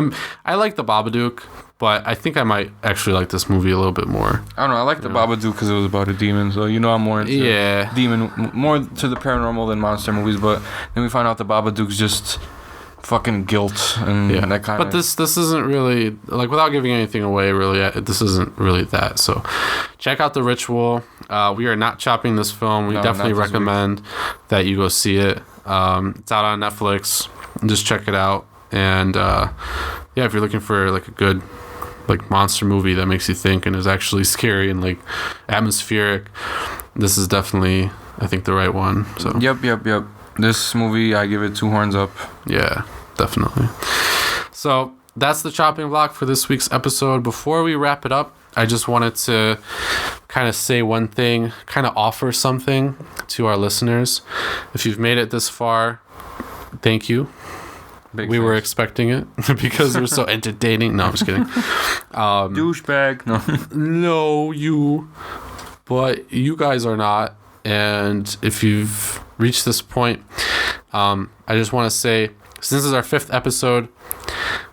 I like the Babadook, but I think I might actually like this movie a little bit more. I don't know, I like the Babadook because it was about a demon, so you know I'm more into more to the paranormal than monster movies. But then we find out the Babadook's just fucking guilt and that kind of. But this isn't really, like, without giving anything away, really, this isn't really that. So check out The Ritual. We are not chopping this film. We definitely recommend that you go see it. It's out on Netflix. Just check it out. And if you're looking for like a good like monster movie that makes you think and is actually scary and like atmospheric, this is definitely, I think, the right one. So Yep. This movie, I give it 2 horns up. Yeah, definitely. So that's the chopping block for this week's episode. Before we wrap it up, I just wanted to kind of say one thing, kind of offer something to our listeners. If you've made it this far, thank you. We were expecting it because we're so entertaining. No, I'm just kidding. Douchebag. No. No, you. But you guys are not. And if you've reached this point, I just want to say, since this is our 5th episode,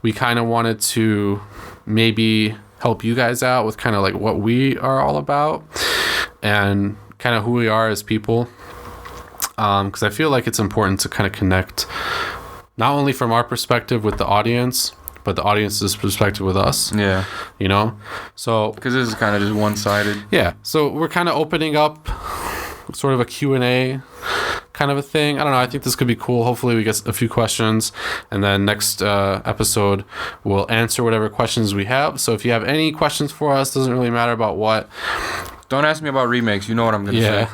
we kind of wanted to maybe help you guys out with kind of like what we are all about and kind of who we are as people. Because I feel like it's important to kind of connect not only from our perspective with the audience, but the audience's perspective with us. Yeah. You know? So... because this is kind of just one-sided. Yeah. So we're kind of opening up sort of a Q&A kind of a thing. I don't know. I think this could be cool. Hopefully we get a few questions. And then next episode, we'll answer whatever questions we have. So if you have any questions for us, doesn't really matter about what... Don't ask me about remakes. You know what I'm going to say.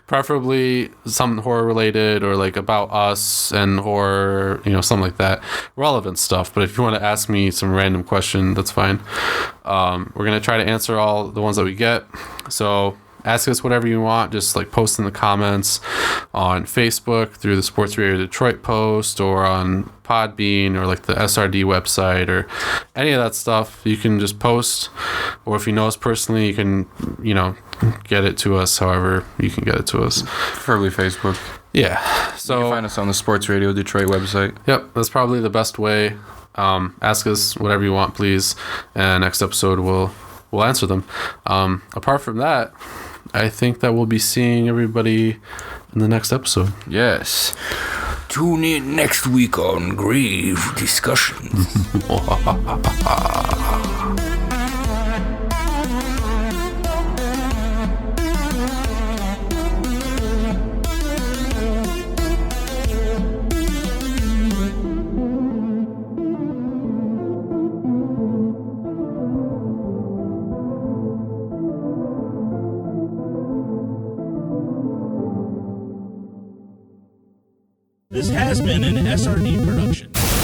Preferably something horror related or like about us and horror, you know, something like that. Relevant stuff. But if you want to ask me some random question, that's fine. We're going to try to answer all the ones that we get. So ask us whatever you want. Just like post in the comments on Facebook through the Sports Radio Detroit post or on Podbean or like the SRD website or any of that stuff. You can just post, or if you know us personally, you can, you know, get it to us however you can get it to us. Preferably Facebook. Yeah. So you can find us on the Sports Radio Detroit website. Yep, that's probably the best way. Ask us whatever you want, please, and next episode we'll answer them. Apart from that, I think that we'll be seeing everybody in the next episode. Yes. Tune in next week on Grave Discussions. This has been an SRD production.